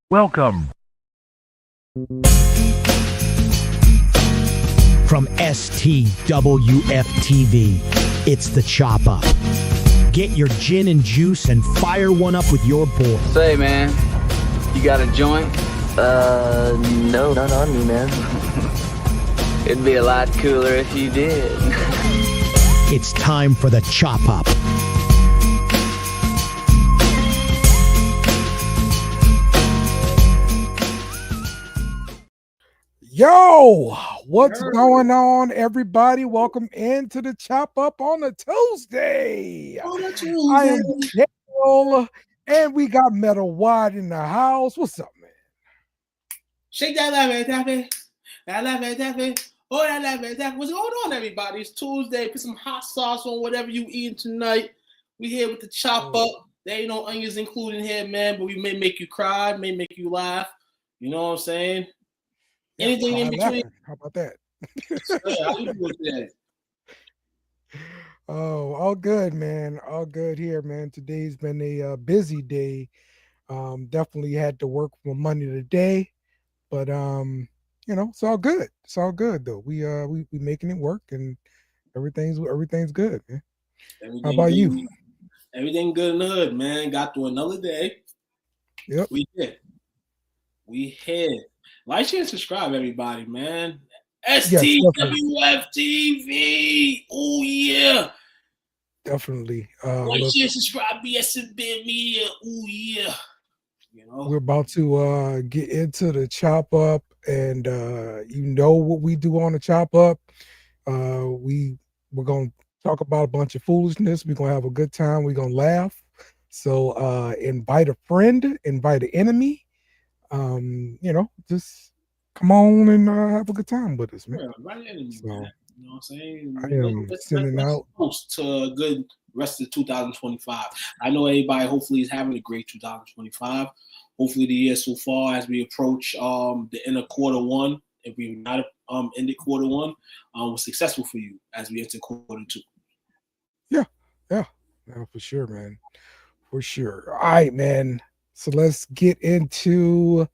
Welcome. From STWF TV, it's the Chop Up. Get your gin and juice and fire one up with your boy. Say, man, you got a joint? No, not on me, man. It'd be a lot cooler if you did. It's time for the Chop Up. Yo, what's going on, everybody? Welcome into the Chop Up on a Tuesday. I am Daniel, and we got Metal Wide in the house. What's up, man? Shake that lemon, taffy. That lemon, taffy. Oh, that lemon, taffy. What's going on, everybody? It's Tuesday. Put some hot sauce on whatever you eating tonight. We here with the Chop Up. There ain't no onions included here, man, but we may make you cry, may make you laugh. You know what I'm saying? Anything in between. How about that? How you doing today? Oh, all good, man. All good here, man. Today's been a busy day. Definitely had to work from Monday to day, but it's all good. It's all good though. We making it work, and everything's good, man. How about you? Everything good in the hood, man. Got through another day. Yep. We here. Like, share, and subscribe, everybody, man. STWF TV. Oh, yeah. Definitely. Like, share, subscribe, BSB Media. Oh, yeah. You know? We're about to get into the Chop Up, and you know what we do on the Chop Up. We're going to talk about a bunch of foolishness. We're going to have a good time. We're going to laugh. So invite a friend, invite an enemy. Just come on and have a good time with us, man. Yeah, right in, so, man. You know what I'm saying? I am sending out to a good rest of 2025. I know everybody hopefully is having a great 2025. Hopefully the year so far as we approach the end of quarter one, if we've not ended quarter one, was successful for you as we enter quarter two. Yeah, for sure, man. For sure. All right, man. So let's get into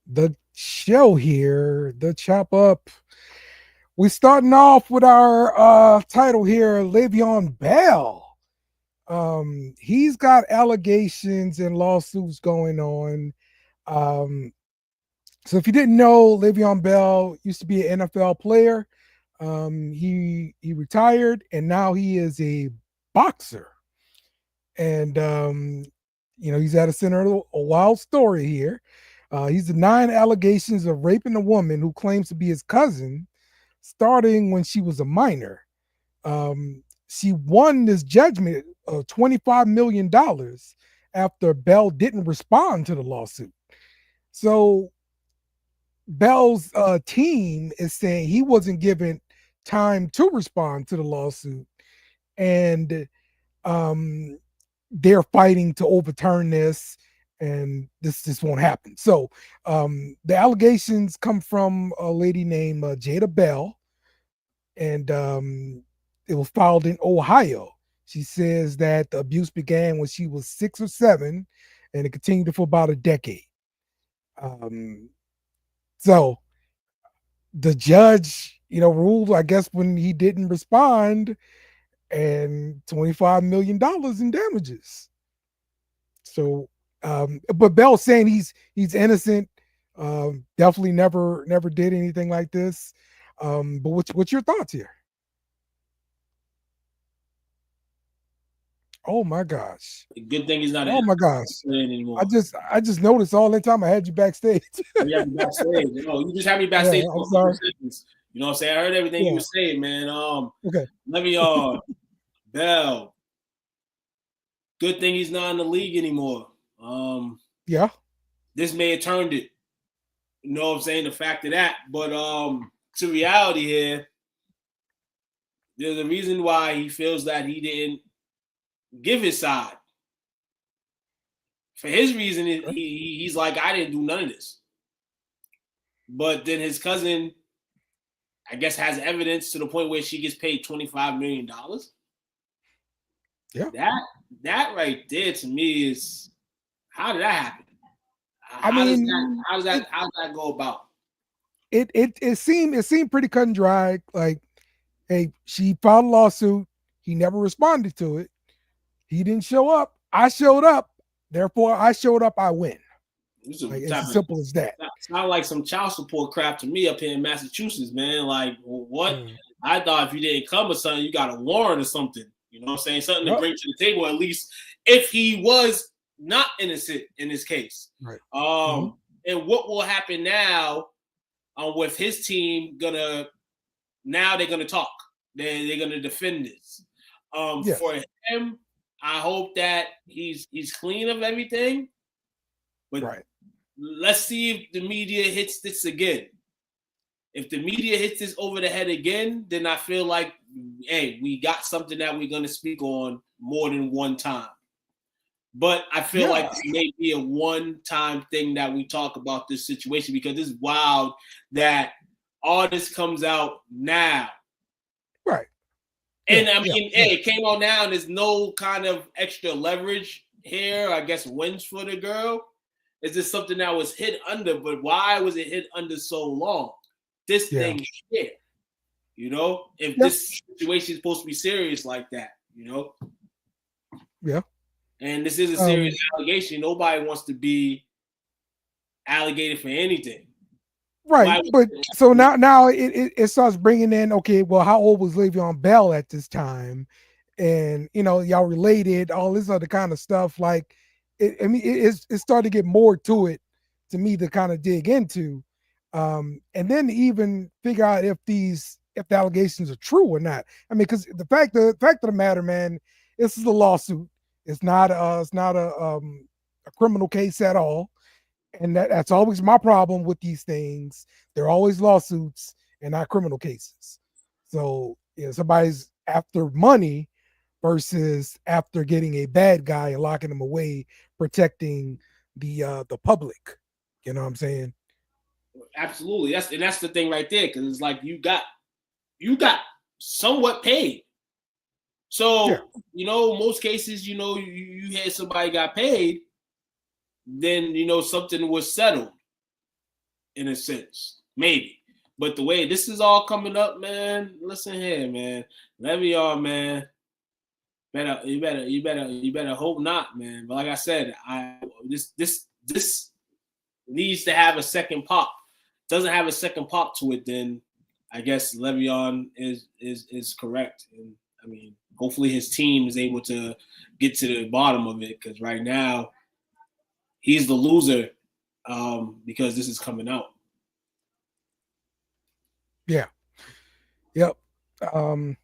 the show here, the Chop Up. We're starting off with our title here, Le'Veon Bell. He's got allegations and lawsuits going on. So if you didn't know, Le'Veon Bell used to be an NFL player. He retired, and now he is a boxer. And he's at the center of a wild story here. He's denied allegations of raping a woman who claims to be his cousin, starting when she was a minor. She won this judgment of $25 million after Bell didn't respond to the lawsuit. So Bell's team is saying he wasn't given time to respond to the lawsuit, and they're fighting to overturn this, and this just won't happen. So the allegations come from a lady named Jada Bell, and it was filed in Ohio. She says that the abuse began when she was 6 or 7, and it continued for about a decade. So the judge, ruled, I guess, when he didn't respond, and $25 million in damages. So, but Bell's saying he's innocent. Definitely never did anything like this. But what's your thoughts here? Oh my gosh! Good thing he's not. Oh my gosh! Anymore. I just noticed all the time I had you backstage. Yeah, backstage. You just had me backstage. Yeah, I'm sorry. You know what I'm saying? I heard everything you were saying, man. Okay. Let me Bell. Good thing he's not in the league anymore. Yeah. This may have turned it. You know what I'm saying? The fact of that. But to reality here, there's a reason why he feels that he didn't give his side. For his reason, he's like, I didn't do none of this. But then his cousin, I guess, has evidence to the point where she gets paid $25 million. Yeah. That right there to me is, how did that happen? how does that go about? It seemed pretty cut and dry. Like, hey, she filed a lawsuit. He never responded to it. He didn't show up. I showed up. Therefore, I showed up. I win. Like, it's as simple as that. Sound like some child support crap to me up here in Massachusetts, man. Like, what? I thought if you didn't come or something, you got a warrant or something. You know what I'm saying? Something to bring to the table, at least if he was not innocent in this case. Right. And what will happen now with his team they're gonna talk. They're gonna defend this. For him, I hope that he's clean of everything. But let's see if the media hits this again. If the media hits this over the head again, then I feel like, hey, we got something that we're going to speak on more than one time. But I feel like it may be a one-time thing that we talk about this situation, because it's wild that all this comes out now. Right. And it came out now, and there's no kind of extra leverage here, I guess, wins for the girl. Is this something that was hid under? But why was it hid under so long? This thing here, you know, if this situation is supposed to be serious like that, you know? Yeah. And this is a serious allegation. Nobody wants to be alligated for anything. Right. But so now it starts bringing in, okay, well, how old was Le'Veon Bell at this time? And, you know, y'all related, all this other kind of stuff. Like, it started to get more to it to me to kind of dig into. And then even figure out if the allegations are true or not. I mean, because the fact of the matter, man, this is a lawsuit. It's not a criminal case at all, and that's always my problem with these things. They're always lawsuits and not criminal cases. So somebody's after money versus after getting a bad guy and locking him away, protecting the public. You know what I'm saying? Absolutely. That's the thing right there, because it's like you got somewhat paid. So you know, most cases, you know, you had somebody got paid, then you know something was settled in a sense, maybe. But the way this is all coming up, man, listen here, man. Le'Veon, man. You better hope not, man. But like I said, this needs to have a second pop. Doesn't have a second pop to it, then I guess Le'Veon is correct. And I mean, hopefully his team is able to get to the bottom of it, because right now he's the loser because this is coming out. Yeah. Yep. From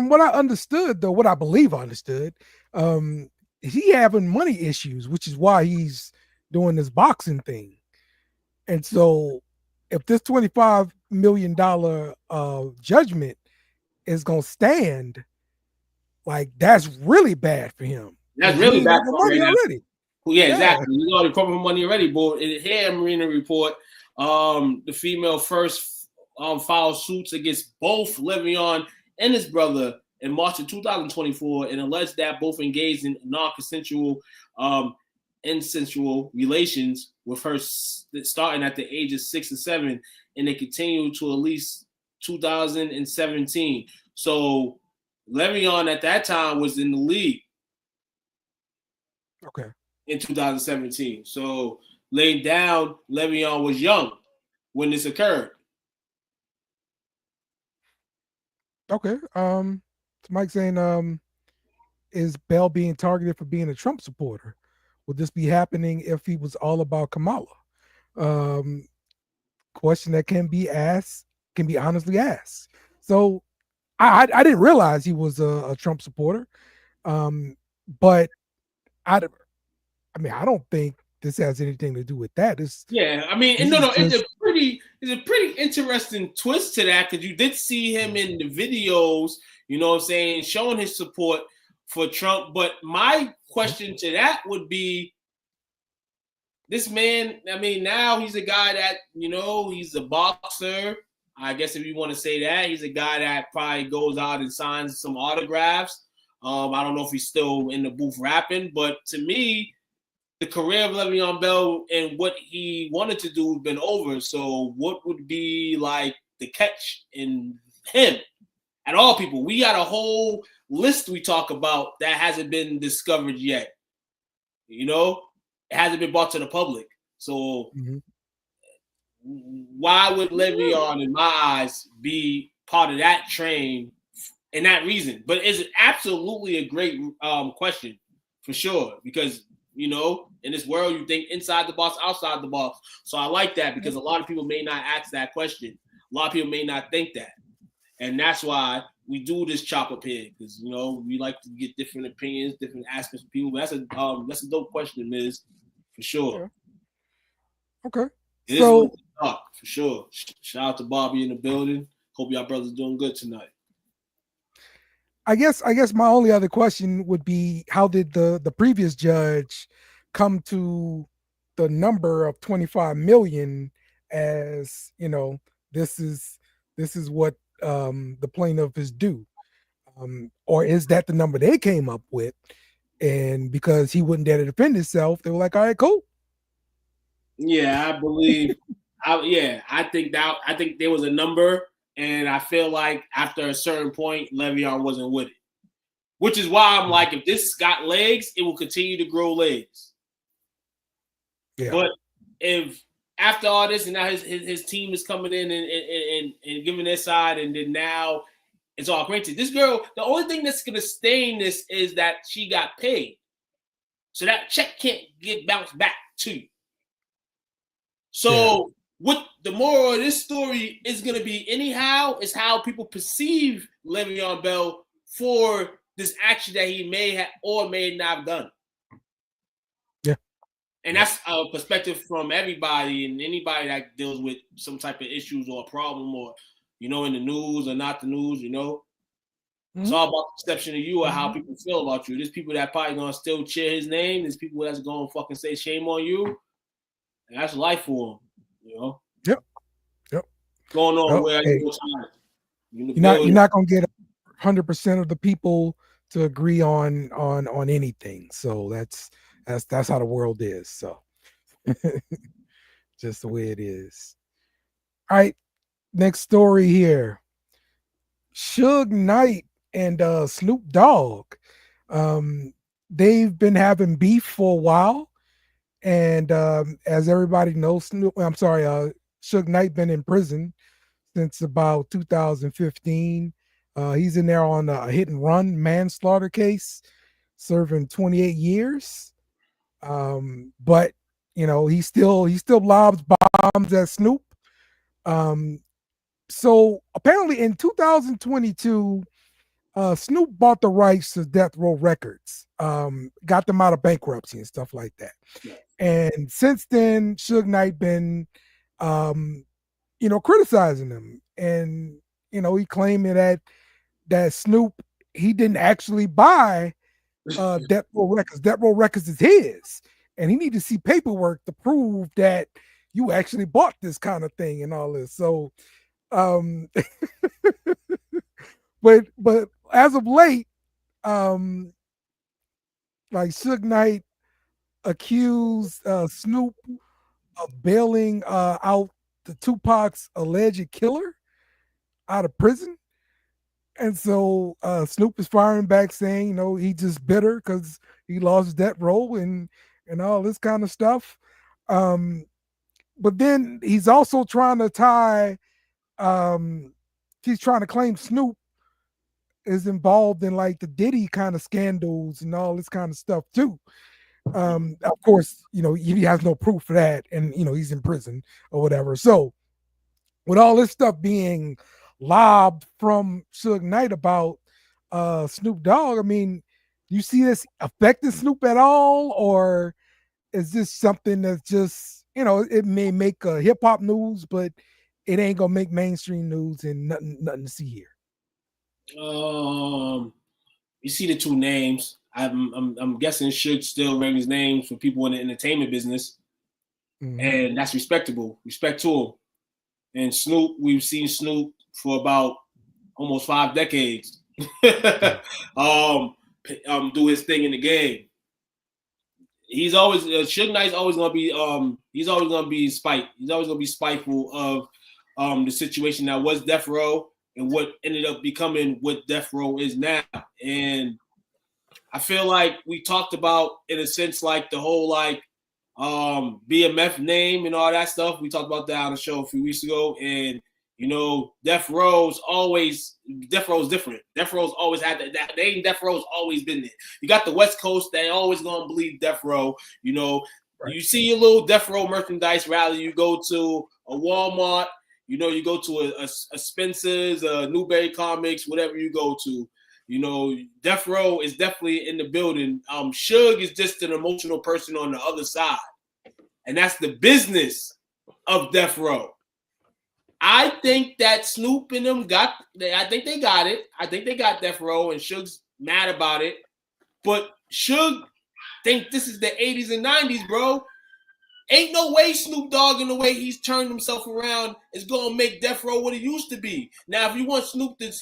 what I understood, though, what I believe I understood, he having money issues, which is why he's doing this boxing thing. And so if this $25 million judgment is going to stand, like, that's really bad for him. That's really bad for money already. Yeah, exactly. You already covered money already, but here, Marina report, the female first filed suits against both Le'Veon and his brother in March of 2024 and alleged that both engaged in non-consensual insensual relations with her starting at the age of 6 or 7, and they continued to at least 2017. So Le'Veon at that time was in the league. Okay. In 2017. So laid down, Le'Veon was young when this occurred. Okay. Mike saying, is Bell being targeted for being a Trump supporter? Would this be happening if he was all about Kamala? Question that can be honestly asked. So I didn't realize he was a Trump supporter. But I don't think this has anything to do with that. It's a pretty interesting twist to that, because you did see him in the videos, you know what I'm saying, showing his support for Trump. But my question to that would be, this man, I mean, now he's a guy that, you know, he's a boxer. I guess if you want to say that, he's a guy that probably goes out and signs some autographs. I don't know if he's still in the booth rapping, but to me, the career of Le'Veon Bell and what he wanted to do has been over. So what would be like the catch in him? At all people, we got a whole list we talk about that hasn't been discovered yet. You know, it hasn't been brought to the public. So why would Le'Veon, in my eyes, be part of that train and that reason? But it's absolutely a great question for sure, because you know, in this world, you think inside the box, outside the box. So I like that, because a lot of people may not ask that question. A lot of people may not think that. And that's why we do this chop up here, because you know we like to get different opinions, different aspects of people. But that's a dope question, Miz, for sure. Okay. It so, is talk, for sure. Shout out to Bobby in the building. Hope y'all brothers doing good tonight. I guess my only other question would be, how did the previous judge come to the number of 25 million as, you know, this is what the plaintiff is due, or is that the number they came up with? And because he wouldn't dare to defend himself, they were like, all right, cool. Yeah, I believe. I think there was a number, and I feel like after a certain point, Le'Veon wasn't with it. Which is why I'm like, if this got legs, it will continue to grow legs. Yeah. But if after all this, and now his team is coming in and giving their side, and then now it's all granted. This girl, the only thing that's going to stain this is that she got paid. So that check can't get bounced back to you. So what the moral of this story is going to be anyhow is how people perceive Le'Veon Bell for this action that he may have or may not have done. Yeah. And that's a perspective from everybody and anybody that deals with some type of issues or a problem, or, you know, in the news or not the news, you know. It's all about the perception of you or how people feel about you. There's people that probably going to still cheer his name. There's people that's going to fucking say shame on you. And that's life for him, you know. Yep. Going on where you're not gonna get 100% of the people to agree on anything. So that's how the world is. So just the way it is. All right, next story here. Suge Knight and Snoop Dogg. They've been having beef for a while. And as everybody knows, Suge Knight been in prison since about 2015. He's in there on a hit and run manslaughter case, serving 28 years. But you know, he still lobs bombs at Snoop. So apparently in 2022, Snoop bought the rights to Death Row Records, got them out of bankruptcy and stuff like that. Yeah. And since then, Suge Knight been, criticizing them, and he claiming that Snoop, he didn't actually buy Death Row Records. Death Row Records is his, and he need to see paperwork to prove that you actually bought this kind of thing and all this. So, but as of late, like Suge Knight accused Snoop of bailing out the Tupac's alleged killer out of prison. And so Snoop is firing back saying, he just bitter because he lost Death Row and all this kind of stuff. But then he's also trying to tie, he's trying to claim Snoop is involved in like the Diddy kind of scandals and all this kind of stuff too. Of course, he has no proof for that, and he's in prison or whatever. So with all this stuff being lobbed from Suge Knight about Snoop Dogg, I mean, you see this affecting Snoop at all, or is this something that's just, it may make hip hop news, but it ain't gonna make mainstream news and nothing to see here? You see the two names. I'm guessing Suge still ring his name for people in the entertainment business, and that's respectable. Respect to him. And Snoop, we've seen Snoop for about almost 5 decades. Do his thing in the game. he's always Suge Knight's always gonna be he's always gonna be spiteful of the situation that was Death Row and what ended up becoming what Death Row is now. And I feel like we talked about, in a sense, like the whole like BMF name and all that stuff. We talked about that on the show a few weeks ago, and you know, Death Row's different. Death Row's always had that name. Death Row's always been there. You got the West Coast, they always gonna believe Death Row. You know, right. You see your little Death Row merchandise rally. You go to a Walmart. You know, you go to a Spencer's, a Newberry Comics, whatever you go to. You know, Death Row is definitely in the building. Suge is just an emotional person on the other side, and that's the business of Death Row. I think that Snoop and them I think they got it. I think they got Death Row, and Suge's mad about it. But Suge think this is the 80s and 90s, bro. Ain't no way Snoop Dogg, in the way he's turned himself around, is gonna make Death Row what it used to be. Now, if you want Snoop to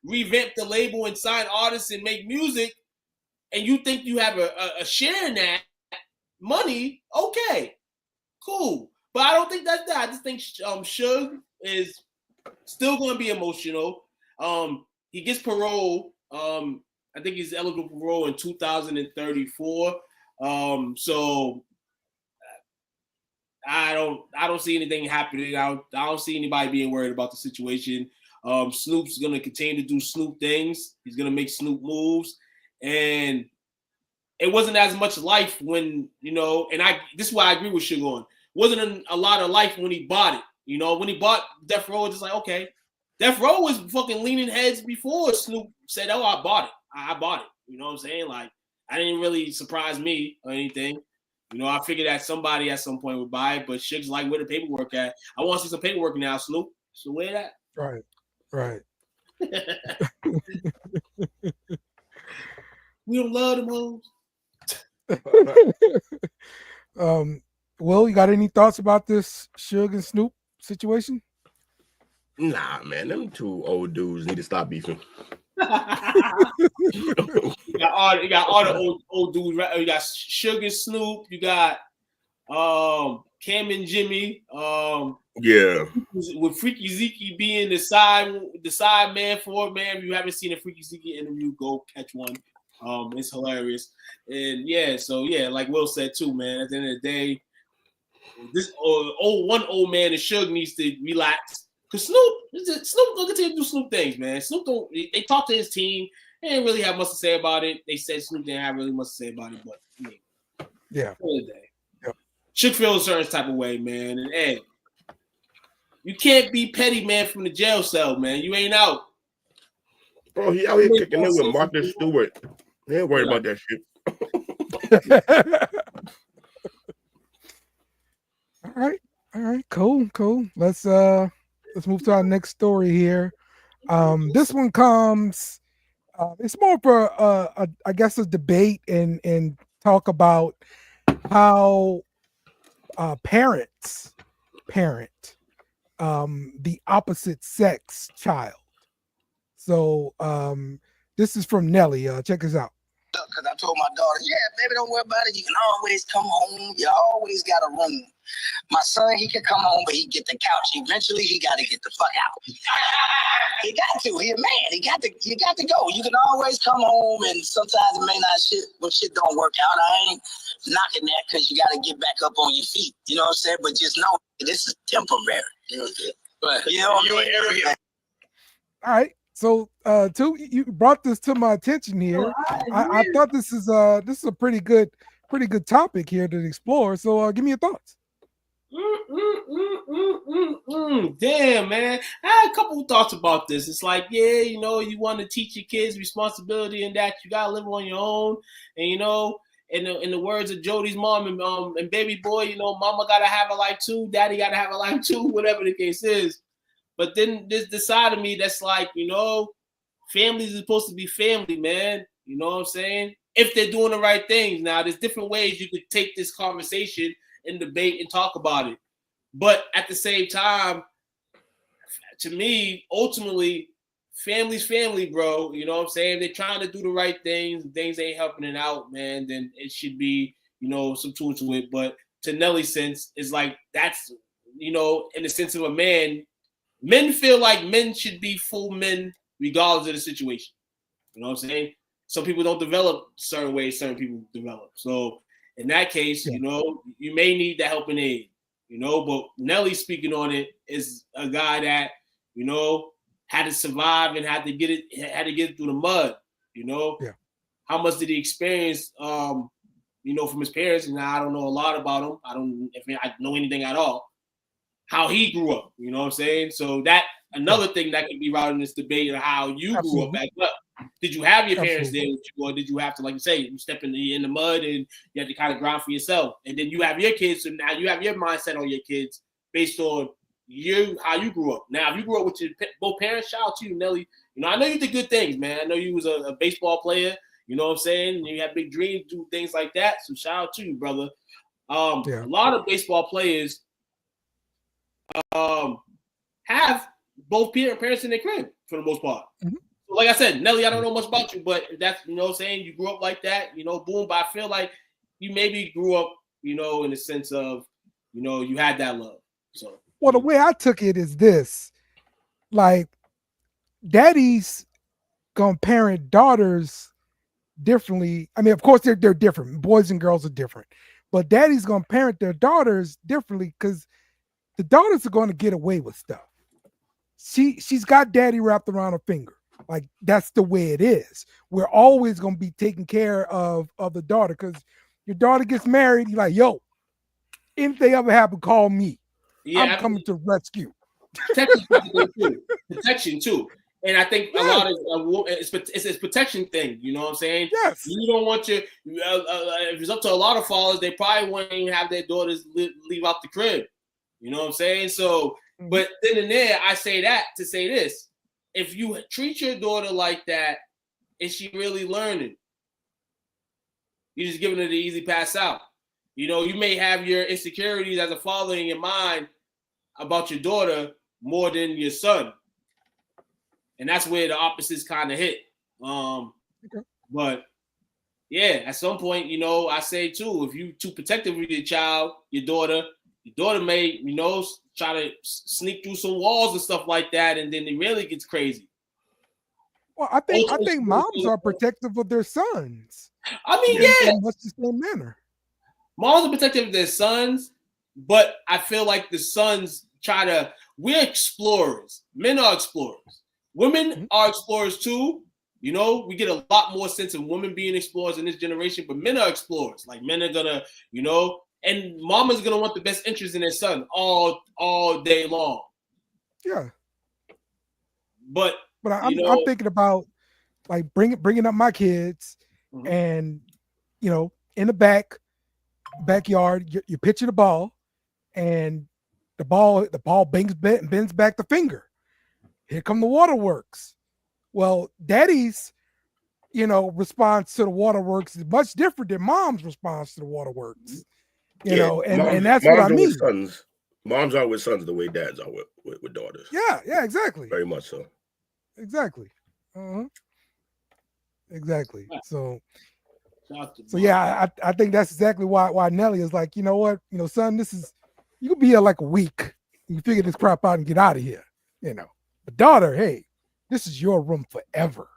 revamp the label and sign artists and make music, and you think you have a share in that money, okay, cool. But I don't think that's that. I just think Suge is still going to be emotional. He gets parole. I think he's eligible for parole in 2034. So I don't see anything happening. I don't see anybody being worried about the situation. Snoop's going to continue to do Snoop things. He's going to make Snoop moves, and it wasn't as much life when, you know. And this is why I agree with Suge on. Wasn't a lot of life when he bought it. You know, when he bought Death Row, it's just like, okay. Death Row was fucking leaning heads before Snoop said, oh, I bought it. I bought it. You know what I'm saying? Like, I didn't really surprise me or anything. You know, I figured that somebody at some point would buy it, but Suge's like, where the paperwork at? I want to see some paperwork now, Snoop. So where that? Right. We don't love them hoes. Will, you got any thoughts about this Suge and Snoop situation? Nah, man, them two old dudes need to stop beefing. You got all the old dudes, right? You got Suge and Snoop. You got Cam and Jimmy. Yeah. With Freaky Zeke being the side man for it, man. If you haven't seen a Freaky Zeke interview, go catch one. It's hilarious. And yeah, so yeah, like Will said too, man. At the end of the day, this one old man and Suge needs to relax. Cause Snoop gonna continue to do Snoop things, man. Snoop don't. They talked to his team. They didn't really have much to say about it. They said Snoop didn't have really much to say about it, but I mean, yeah. Yep. Should feel a certain type of way, man. And hey, you can't be petty, man, from the jail cell, man. You ain't out. Bro, he out here kicking it with Martha Stewart. They ain't worried about that shit. All right, cool. Let's move to our next story here. This one comes. It's more for I guess a debate and talk about how parents parent the opposite sex child. So this is from Nelly. Check this out. Because I told my daughter, yeah, baby, don't worry about it. You can always come home. You always got a room. My son, he can come home, but he get the couch. Eventually, he got to get the fuck out. He got to. He a man. You got to go. You can always come home, and sometimes it may not when shit don't work out. I ain't knocking that because you got to get back up on your feet. You know what I'm saying? But just know this is temporary. But you know what I mean? All right. So, too, you brought this to my attention here. I thought this is a pretty good topic here to explore. So, give me your thoughts. Damn, man. I had a couple of thoughts about this. It's like, yeah, you know, you want to teach your kids responsibility and that you gotta live on your own. And you know, in the words of Jody's mom and baby boy, you know, mama gotta have a life too, daddy gotta have a life too, whatever the case is. But then there's the side of me that's like, you know, families are supposed to be family, man. You know what I'm saying? If they're doing the right things. Now, there's different ways you could take this conversation and debate and talk about it. But at the same time, to me, ultimately, family's family, bro. You know what I'm saying? They're trying to do the right things. Things ain't helping it out, man. Then it should be, some truth to it. But to Nelly's sense, it's like that's, in the sense of a man, men feel like men should be full men regardless of the situation. You know what I'm saying? Some people don't develop certain ways, certain people develop. So in that case, you may need that helping aid, but Nelly speaking on it is a guy that, had to survive and had to get it through the mud, How much did he experience, from his parents? And I don't know a lot about him. I don't if I know anything at all. How he grew up, you know what I'm saying? So that another thing that could be routed in this debate of how you grew up back up. Did you have your parents there with you, or did you have to, like you say, you step in the mud and you have to kind of grind for yourself? And then you have your kids, so now you have your mindset on your kids based on how you grew up. Now, if you grew up with your both parents, shout out to you, Nelly. I know you did good things, man. I know you was a baseball player. You know what I'm saying? You had big dreams, do things like that. So shout out to you, brother. A lot of baseball players have both parents in their crib for the most part. Mm-hmm. So like I said, Nelly, I don't know much about you, but that's, what I'm saying, you grew up like that, boom. But I feel like you maybe grew up, in the sense of, you had that love. So, well, the way I took it is this, like, daddies gonna parent daughters differently. I mean, of course they're different. Boys and girls are different, but daddy's gonna parent their daughters differently because the daughters are going to get away with stuff. She's got daddy wrapped around her finger. Like, that's the way it is. We're always going to be taking care of the daughter, because your daughter gets married, you're like, yo, anything ever happen, call me. I'm coming to rescue. Protection too. And I think a lot of it's a protection thing. You know what I'm saying? Yes. You don't want your if it's up to a lot of fathers, they probably won't even have their daughters leave out the crib. You know what I'm saying? So, but then and there, I say that to say this: if you treat your daughter like that, is she really learning? You're just giving her the easy pass out. You may have your insecurities as a father in your mind about your daughter more than your son. And that's where the opposites kind of hit. But yeah, at some point, I say too, if you too protective with your child, your daughter may, try to sneak through some walls and stuff like that, and then it really gets crazy. Well, I think moms are protective of their sons. I mean, yeah, in much the same manner. Moms are protective of their sons, but I feel like the sons we're explorers. Men are explorers. Women are explorers too. We get a lot more sense of women being explorers in this generation, but men are explorers. Like, men are gonna, and mama's gonna want the best interest in their son all day long. Yeah. But I'm thinking about, like, bringing up my kids, and in the backyard, you're pitching the ball, and the ball bends back the finger. Here come the waterworks. Well, daddy's, response to the waterworks is much different than mom's response to the waterworks. And that's what I mean. Moms are with sons the way dads are with daughters. Yeah, exactly. Very much so. Exactly. Exactly. So yeah, I think that's exactly why Nelly is like, you know what, son, you could be here like a week. You figure this crap out and get out of here. But daughter, hey, this is your room forever.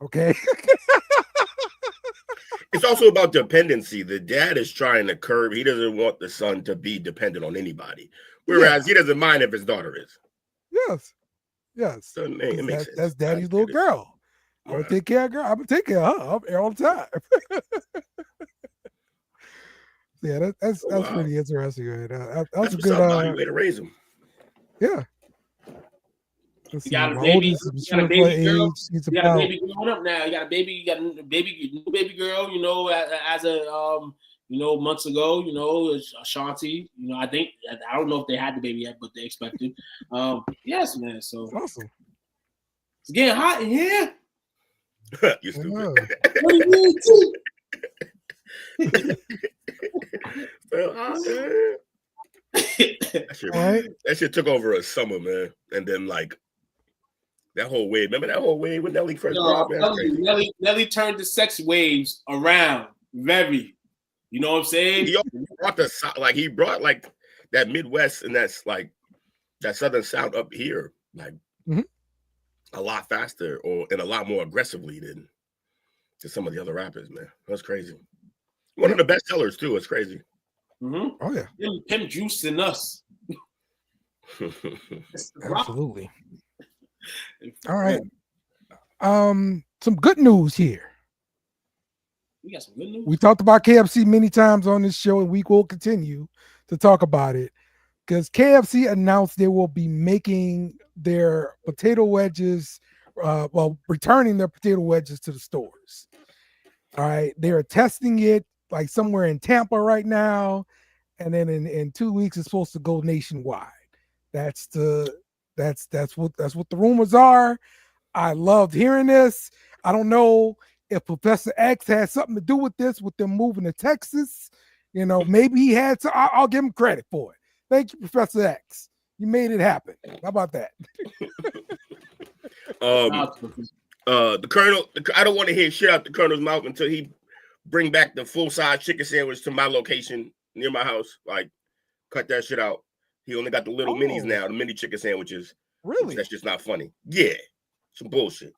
Okay. It's also about dependency. The dad is trying to curb. He doesn't want the son to be dependent on anybody. Whereas he doesn't mind if his daughter is. Yes. So, it makes sense. That's daddy's little girl. I'm gonna take care of her. I'm gonna take care of her. I'm here all the time. Yeah, that's pretty interesting. Right? That's a good way to raise them. Yeah. You got a baby girl. You got a baby growing up now. You got a baby girl. As a months ago. Ashanti. I don't know if they had the baby yet, but they expected. Yes, man. So awesome. It's getting hot in here. You stupid. What do you mean, too? That shit took over a summer, man. And then, like, that whole wave. Remember that whole wave when Nelly first dropped? Nelly turned the sex waves around very, You know what I'm saying? He brought like that Midwest and that's like that Southern sound up here, like a lot faster and a lot more aggressively than some of the other rappers, man. That's crazy. One of the best sellers too. It's crazy. Mm-hmm. Oh yeah, him juicing us. Absolutely. All right. Some good news here. We got some good news. We talked about KFC many times on this show, and we will continue to talk about it because KFC announced they will be making their potato wedges, returning their potato wedges to the stores. All right. They are testing it like somewhere in Tampa right now. And then in 2 weeks, it's supposed to go nationwide. That's what the rumors are. I loved hearing this. I don't know if Professor X had something to do with this, with them moving to Texas. You know, maybe he had to. I'll give him credit for it. Thank you, Professor X. You made it happen. How about that? The Colonel. I don't want to hear shit out the Colonel's mouth until he bring back the full-size chicken sandwich to my location near my house. Like, cut that shit out. He only got the little minis now, the mini chicken sandwiches. Really? That's just not funny. Yeah, some bullshit.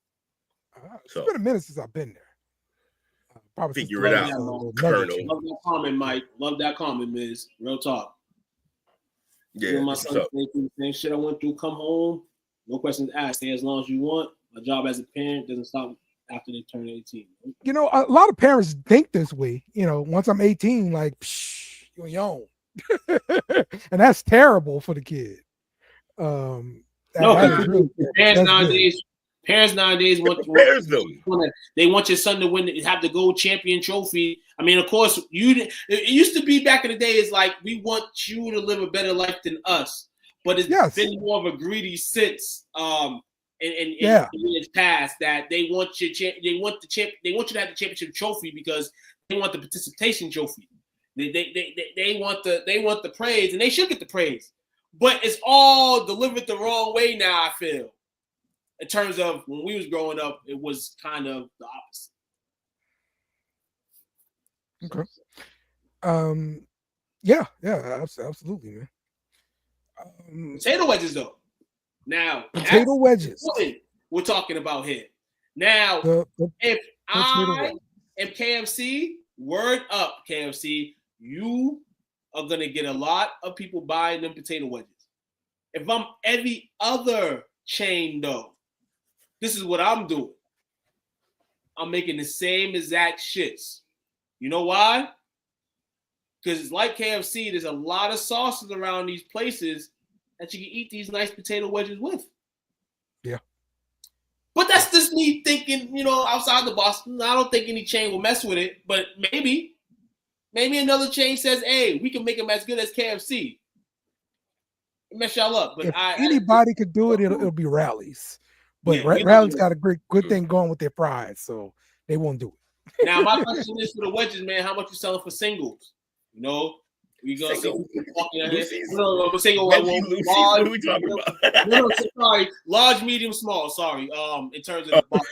It's been a minute since I've been there. Probably figure it out, Colonel. Love that comment, Mike. Love that comment, Miz. Real talk. Yeah, my son same shit I went through. Come home, no questions asked. Stay as long as you want. My job as a parent doesn't stop after they turn 18. You know, a lot of parents think this way. You know, once I'm 18, like, psh, you're young. And that's terrible for the kid. Parents nowadays want they want your son to win, have the gold champion trophy. I mean, of course, it used to be back in the day. It's like we want you to live a better life than us, but it's been more of a greedy sense. In years past, that they want you to have the championship trophy because they want the participation trophy. They want the praise, and they should get the praise, but it's all delivered the wrong way now. I feel, in terms of when we was growing up, it was kind of the opposite. Okay. Yeah, absolutely, man. Potato wedges, though. Now, potato wedges. We're talking about here. Now, if I am KFC, word up, KFC, you are gonna get a lot of people buying them potato wedges. If I'm every other chain, though, this is what I'm doing. I'm making the same exact shits. You know why? Because it's like KFC, there's a lot of sauces around these places that you can eat these nice potato wedges with. Yeah. But that's just me thinking, outside the box. I don't think any chain will mess with it, but maybe another chain says, hey, we can make them as good as KFC. Mess y'all up. But if anybody could do it, it'll be Rally's. But Rally's got a good thing going with their fries, so they won't do it. Now, my question is for the wedges, man, how much you selling for singles? We gonna see walking out here. No, single. What are we talking about? No, sorry, large, medium, small. Sorry. In terms of the box.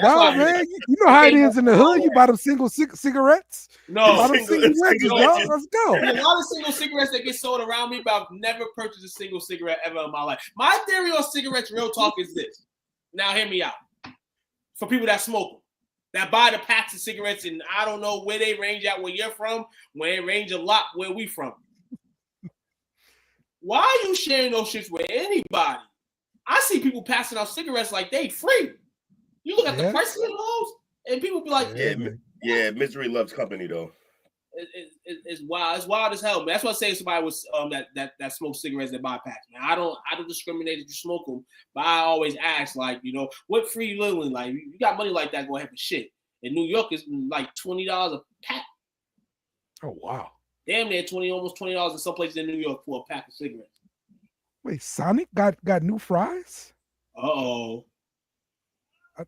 Wow, man, you know how it is in the hood. You buy them single cigarettes. No, buy them single wedges, dog. Let's go. There's a lot of single cigarettes that get sold around me, but I've never purchased a single cigarette ever in my life. My theory on cigarettes, real talk, is this. Now, hear me out. For people that smoke them, that buy the packs of cigarettes, and I don't know where they range at where you're from, where they range a lot where we from. Why are you sharing those shits with anybody? I see people passing out cigarettes like they free. You look at the prices of those, and people be like, "Yeah, misery loves company, though." It's wild. It's wild as hell, man. That's what I say. Somebody was that smokes cigarettes that buy packs. Man, I don't discriminate if you smoke them, but I always ask, like, what free you living? Like, you got money like that, go ahead for shit. In New York, it's like $20 a pack. Oh wow! Damn near almost $20 in some places in New York for a pack of cigarettes. Wait, Sonic got new fries? Uh-oh.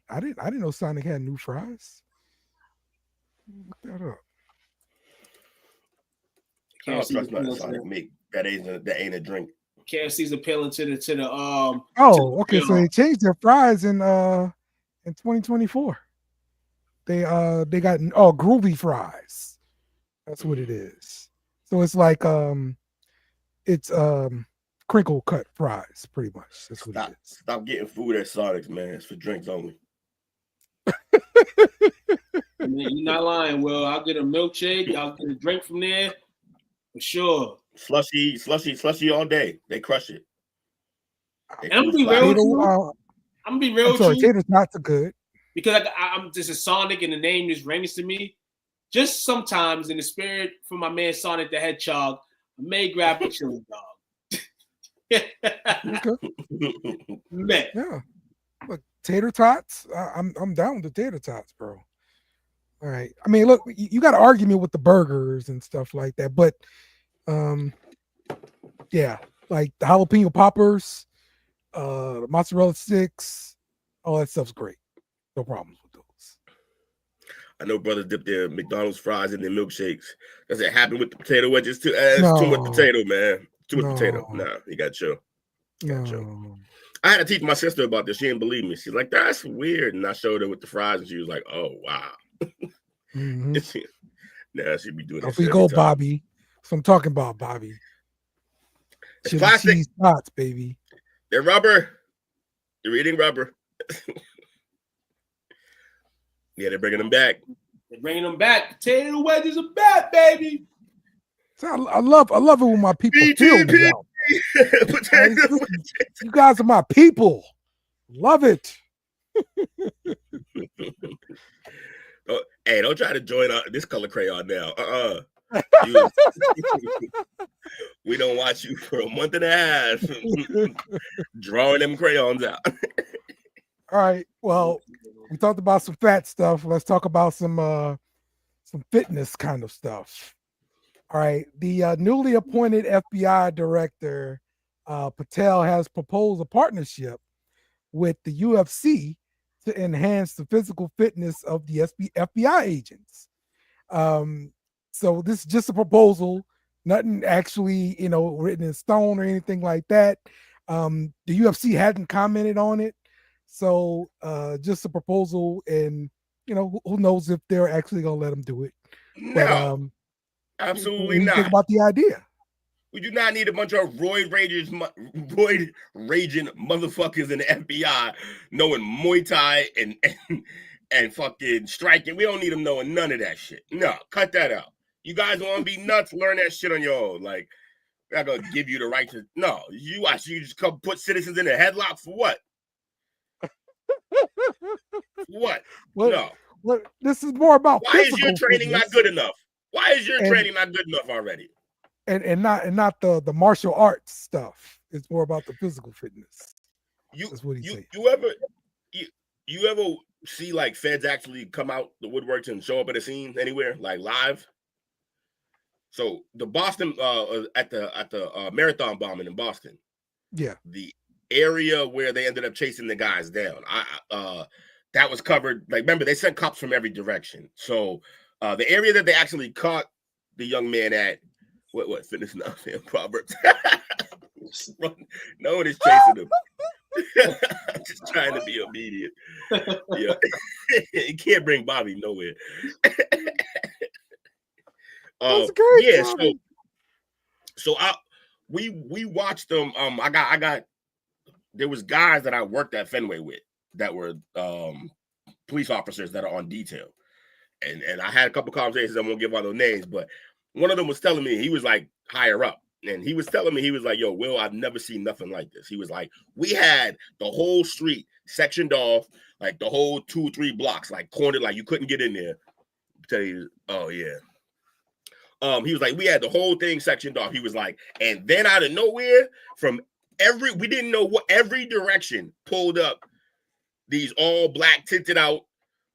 I didn't know Sonic had new fries. Look that up. That ain't a drink. KFC's appealing to the okay, so they changed their fries in 2024. They got groovy fries. That's what it is. So it's like it's crinkle cut fries, pretty much. That's what it is. Stop getting food at Sonic's, man. It's for drinks only. I mean, you're not lying, Will. I'll get a milkshake. I'll get a drink from there for sure. Slushy all day. They crush it. And I'm gonna be real with you. I'm gonna be real with you. Tater tots are good. Because I'm just a Sonic and the name just rings to me. Just sometimes in the spirit for my man Sonic the Hedgehog, I may grab a chili dog. Man. Yeah. Look, tater tots. I'm down with the tater tots, bro. All right. I mean, look, you got an argument with the burgers and stuff like that, but yeah, like the jalapeno poppers, the mozzarella sticks, all that stuff's great. No problems with those. I know brothers dip their McDonald's fries in their milkshakes. Does it happen with the potato wedges too? It's too much potato, man. Too much potato. Nah, you got chill. Chill. I had to teach my sister about this. She didn't believe me. She's like, "That's weird." And I showed her with the fries, and she was like, "Oh wow." Mm-hmm. Nah, she'd be doing that. If we go, Bobby. That's what I'm talking about, Bobby. It's plastic. Tots, baby. They're rubber. You're eating rubber. Yeah, they're bringing them back. They're bringing them back. Potato wedges are back, baby. So I love it when my people feel me out. You guys are my people. Love it. Oh, hey, don't try to join this color crayon now. We don't watch you for a month and a half drawing them crayons out. All right. Well, we talked about some fat stuff. Let's talk about some fitness kind of stuff. All right. The newly appointed FBI director, Patel, has proposed a partnership with the UFC to enhance the physical fitness of the FBI agents. So this is just a proposal, nothing actually, written in stone or anything like that. The UFC hadn't commented on it. So just a proposal, and who knows if they're actually gonna let them do it. No, but, absolutely what do you not. think about the idea? We do not need a bunch of roid raging motherfuckers in the FBI knowing Muay Thai and fucking striking. We don't need them knowing none of that shit. No, cut that out. You guys want to be nuts? Learn that shit on your own. Like, I'm not gonna give you the right to. No, you just come put citizens in a headlock for what? What? No. Look, this is more about. Why is your training not good enough? Why is your training not good enough already? And not the martial arts stuff. It's more about the physical fitness. That's what he's saying. You ever see like feds actually come out the woodworks and show up at a scene anywhere, like live? So the Boston at the marathon bombing in Boston. Yeah. The area where they ended up chasing the guys down. That was covered. Like, remember, they sent cops from every direction. So the area that they actually caught the young man at, what fitness enough in Proverbs. No one is chasing him. Just trying to be obedient. Yeah. You can't bring Bobby nowhere. That's great. Yeah, so we watched them. I got there was guys that I worked at Fenway with that were police officers that are on detail. And I had a couple conversations. I won't give out no names, but one of them was telling me, he was like higher up. And he was telling me, he was like, "Yo, Will, I've never seen nothing like this." He was like, "We had the whole street sectioned off, like the whole 2-3 blocks, like cornered, like you couldn't get in there." I'll tell you, oh yeah. He was like, "We had the whole thing sectioned off." He was like, and then out of nowhere, from we didn't know what every direction pulled up these all black tinted out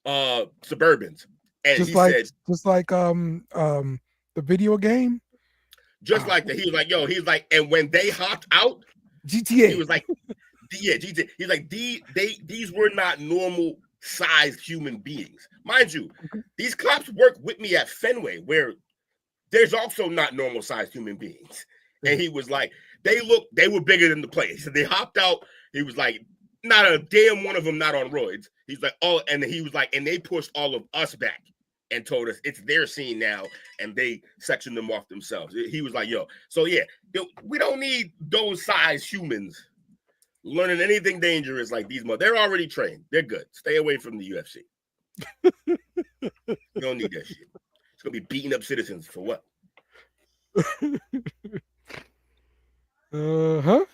Suburbans. And just he like, said, just like the video game. Just like that. He was like, yo, he's like, and when they hopped out, GTA. He was like, yeah, GTA. He's like, these were not normal sized human beings. Mind you, these cops work with me at Fenway, where there's also not normal sized human beings. And he was like, they were bigger than the place. So they hopped out. He was like, not a damn one of them not on roids. He's like, oh, and he was like, and they pushed all of us back. and told us it's their scene now, and they sectioned them off themselves. He was like, yo, so yeah, we don't need those size humans learning anything dangerous like these. They're already trained. They're good. Stay away from the UFC. You don't need that shit. It's going to be beating up citizens for what? Uh-huh.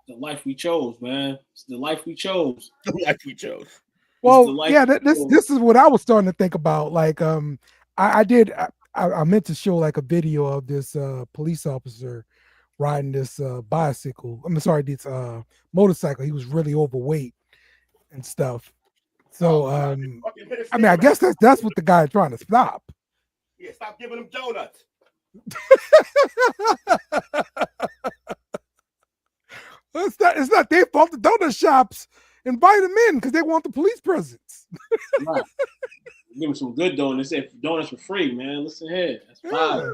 The life we chose, man. It's the life we chose. The life we chose. Well, yeah, this is what I was starting to think about. Like, I meant to show like a video of this police officer riding this bicycle. I'm sorry, this motorcycle. He was really overweight and stuff. So, I mean, I guess that's what the guy is trying to stop. Yeah, stop giving him donuts. It's not their fault. The donut shops invite them in because they want the police presence. Right. Give them some good donuts. They say donuts for free, man. Listen here, that's fine.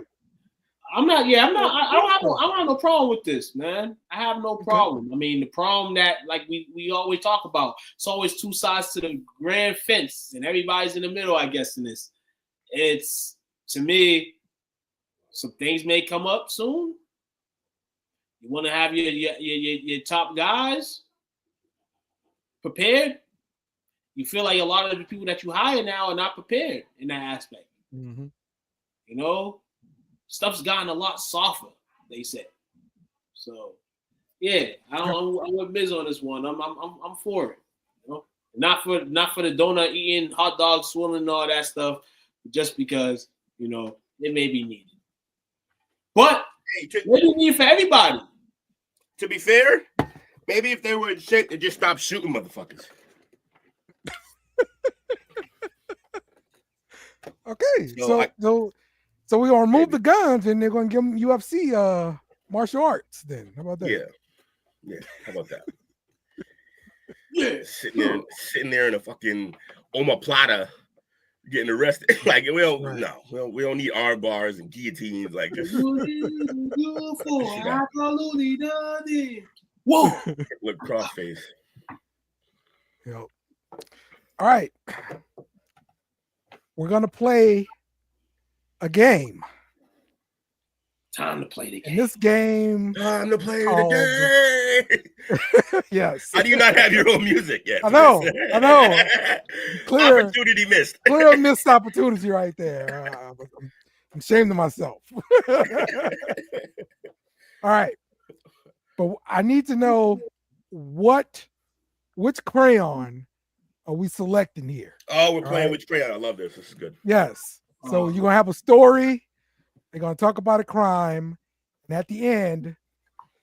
I don't have no problem with this, man. I have no problem. I mean, the problem that like we always talk about, it's always two sides to the grand fence, and everybody's in the middle, I guess, in this. It's, to me, some things may come up soon. You want to have your top guys prepared. You feel like a lot of the people that you hire now are not prepared in that aspect. Mm-hmm. You know, stuff's gotten a lot softer, they say. So, yeah, I'm with Biz on this one. I'm for it. You know, not for the donut eating, hot dog swilling, and all that stuff, just because, you know, it may be needed. But maybe needed for everybody. To be fair, maybe if they were in shape, they just stop shooting motherfuckers. Okay, so we're gonna remove the guns and they're gonna give them UFC martial arts. Then how about that? Yeah. How about that? Yeah, sitting there in a fucking omoplata, getting arrested. Like we don't need arm bars and guillotines. Like just whoa, with crossface. Yep. All right. We're gonna play a game. Time to play the game. And this game. Time to play the game. Yes. How do you not have your own music yet? I know. Clear opportunity missed. Clear missed opportunity right there. I'm ashamed of myself. All right. But I need to know which crayon are we selecting here? Oh, we're playing which crayon. I love this. This is good. Yes. So you're gonna have a story. They're gonna talk about a crime, and at the end,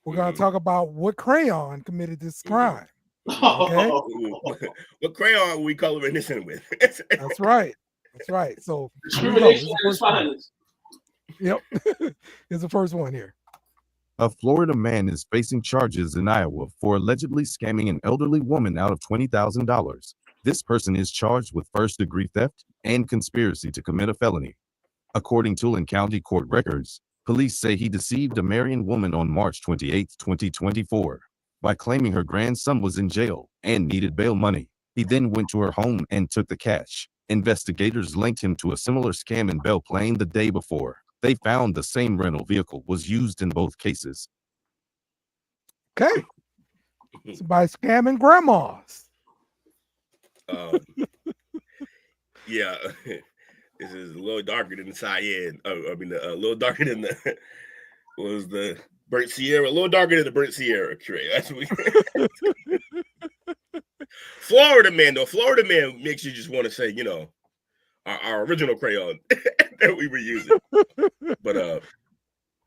we're gonna talk about what crayon committed this crime. Okay. What crayon are we coloring this in with? That's right. So discrimination is violence. Yep. Here's the first one here. A Florida man is facing charges in Iowa for allegedly scamming an elderly woman out of $20,000. This person is charged with first-degree theft and conspiracy to commit a felony. According to Linn County court records, police say he deceived a Marion woman on March 28, 2024, by claiming her grandson was in jail and needed bail money. He then went to her home and took the cash. Investigators linked him to a similar scam in Belle Plaine the day before. They found the same rental vehicle was used in both cases. Okay. It's by scamming grandmas. Yeah. This is a little darker than the cyan. A little darker than the burnt Sierra. A little darker than the burnt Sierra tray. That's what Florida man, though. Florida man makes you just want to say, you know, our original crayon that we were using. But all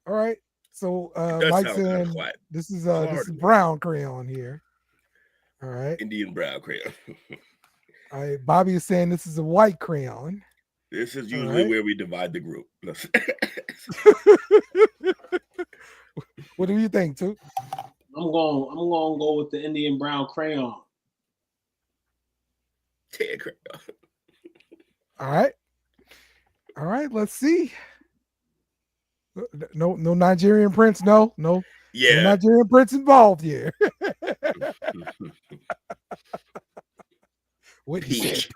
right. So Mike said this is brown crayon here. All right. Indian brown crayon. All right. Bobby is saying this is a white crayon. This is usually where we divide the group. What do you think, too? I'm going to go with the Indian brown crayon. All right. Let's see. No Nigerian prince. No. Yeah. No Nigerian prince involved here. Peach.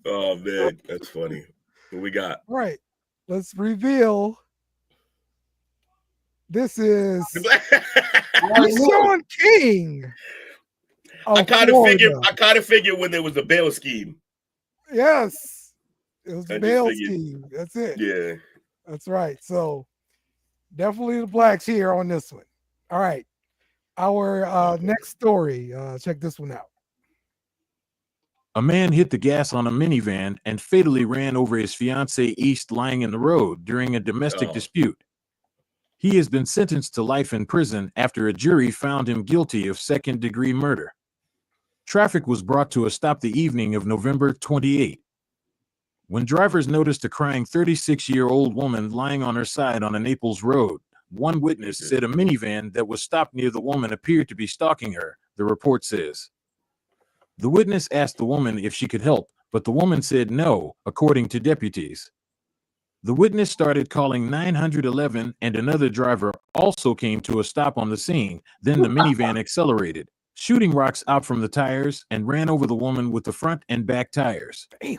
Oh man, that's funny. What we got? All right, let's reveal. This is Sean King. I kind of figured when there was a bail scheme. Yes, it was a bail scheme. That's it. Yeah, that's right. So definitely the blacks here on this one. All right, our next story. Check this one out. A man hit the gas on a minivan and fatally ran over his fiancée East lying in the road during a domestic dispute. He has been sentenced to life in prison after a jury found him guilty of second-degree murder. Traffic was brought to a stop the evening of November 28. When drivers noticed a crying 36-year-old woman lying on her side on a Naples road, one witness said a minivan that was stopped near the woman appeared to be stalking her, the report says. The witness asked the woman if she could help, but the woman said no, according to deputies. The witness started calling 911 and another driver also came to a stop on the scene. Then the minivan accelerated, shooting rocks out from the tires and ran over the woman with the front and back tires. Damn.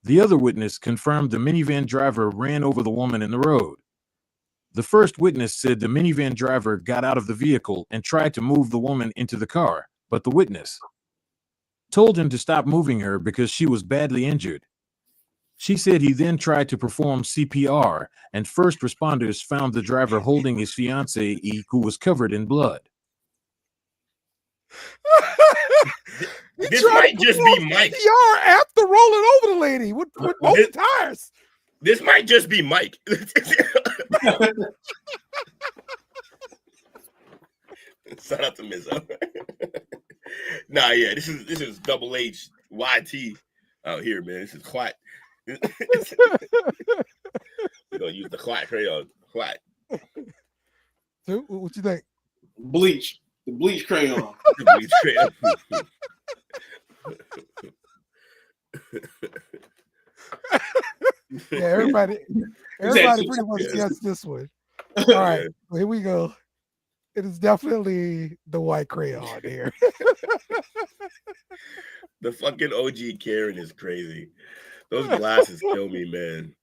The other witness confirmed the minivan driver ran over the woman in the road. The first witness said the minivan driver got out of the vehicle and tried to move the woman into the car, but the witness told him to stop moving her because she was badly injured. She said he then tried to perform CPR, and first responders found the driver holding his fiancée, who was covered in blood. This might just be Mike. CPR after rolling over the lady with both tires. This might just be Mike. Shout out to Mizzo. Nah, yeah, this is Double H YT out here, man. This is quiet. We're gonna use the quiet crayon. Quiet. So, what you think? Bleach. The bleach crayon. The bleach crayon. Yeah, everybody pretty much guessed this one. All right, well, here we go. It is definitely the white crayon here. The fucking OG Karen is crazy. Those glasses kill me, man.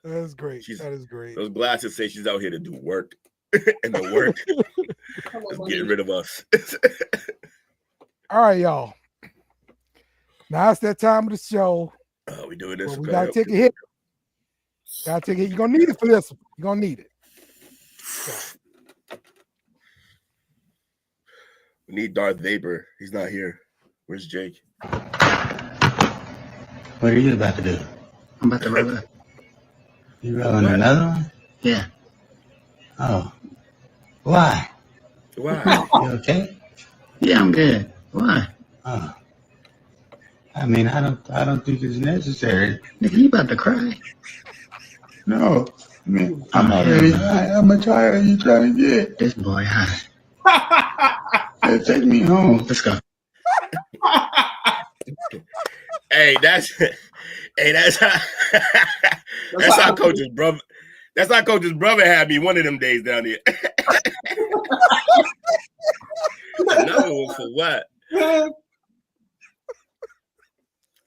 That is great. That is great. Those glasses say she's out here to do work, and the work is getting rid of us. All right, y'all. Now it's that time of the show. Oh, we doing this? Well, we gotta take a hit. Gotta take a hit. You're gonna need it for this one. You're gonna need it. So. We need Darth Vapor. He's not here. Where's Jake? What are you about to do? I'm about to roll up. You rolling another one? Yeah. Oh. Why? Why? You okay? Yeah, I'm good. Why? Oh. I mean, I don't think it's necessary. Nigga, you about to cry? No. I mean, I'm already high. How much higher are you trying to get? This boy high. Hey, take me home. Let's go. Hey, that's how Coach's brother. That's how Coach's brother had me one of them days down here. Another one for what?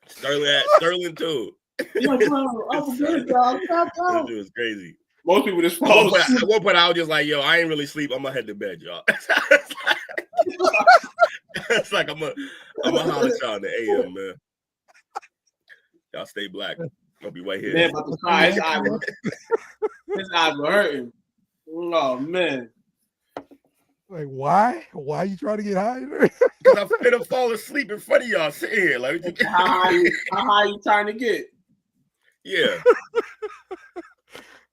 Sterling too. Yo, bro, I'm good, dog. That dude was crazy. Most people just At one point, I was just like, yo, I ain't really sleep. I'm gonna head to bed, y'all. It's like I'm gonna holler at y'all in the AM, man. Y'all stay black. I'll be right here. Man, about to cry. His eyes were hurting. Oh man. Like, why? Why you trying to get high? Because I'm finna fall asleep in front of y'all sitting here. Like, how high you trying to get? Yeah.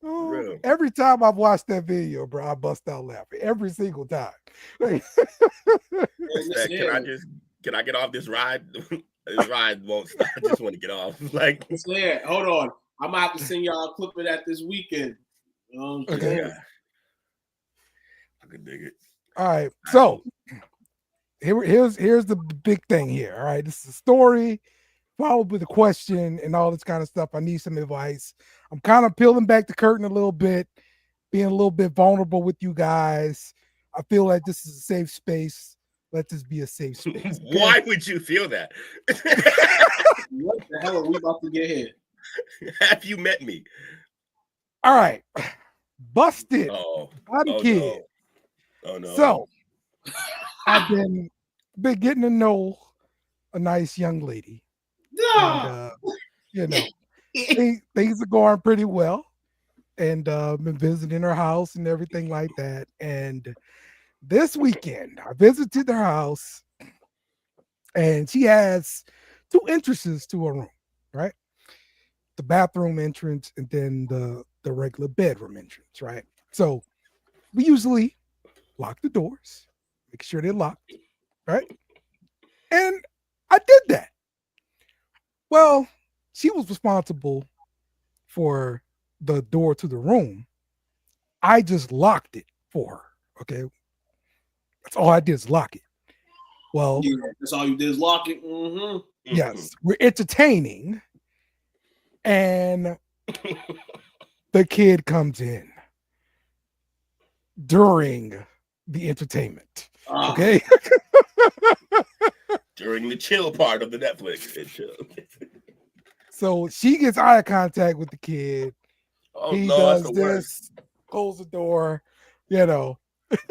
Oh, every time I've watched that video, bro, I bust out laughing. Every single time. Like, can I get off this ride? This ride won't stop. I just want to get off. Like, yeah, hold on. I'm gonna have to send y'all a clip of that this weekend. You know what I'm saying? I could dig it. All right, so here's the big thing here. All right, this is a story, followed with a question and all this kind of stuff. I need some advice. I'm kind of peeling back the curtain a little bit, being a little bit vulnerable with you guys. I feel like this is a safe space let this be a safe space. Okay? Why would you feel that? What the hell are we about to get here? Have you met me? All right. Busted. Oh, I'm a kid. No. Oh no. So I've been getting to know a nice young lady. And, you know, things are going pretty well. And been visiting her house and everything like that. And this weekend, I visited her house, and she has two entrances to her room, right? The bathroom entrance and then the regular bedroom entrance, right? So we usually lock the doors, make sure they're locked, right? And I did that. Well, she was responsible for the door to the room. I just locked it for her, okay? That's all I did is lock it. Well, yeah, that's all you did is lock it. Mm-hmm. Yes, we're entertaining, and the kid comes in during the entertainment. Okay. During the chill part of the Netflix. So she gets eye contact with the kid. Oh, he no, does that's the this, close the door, you know.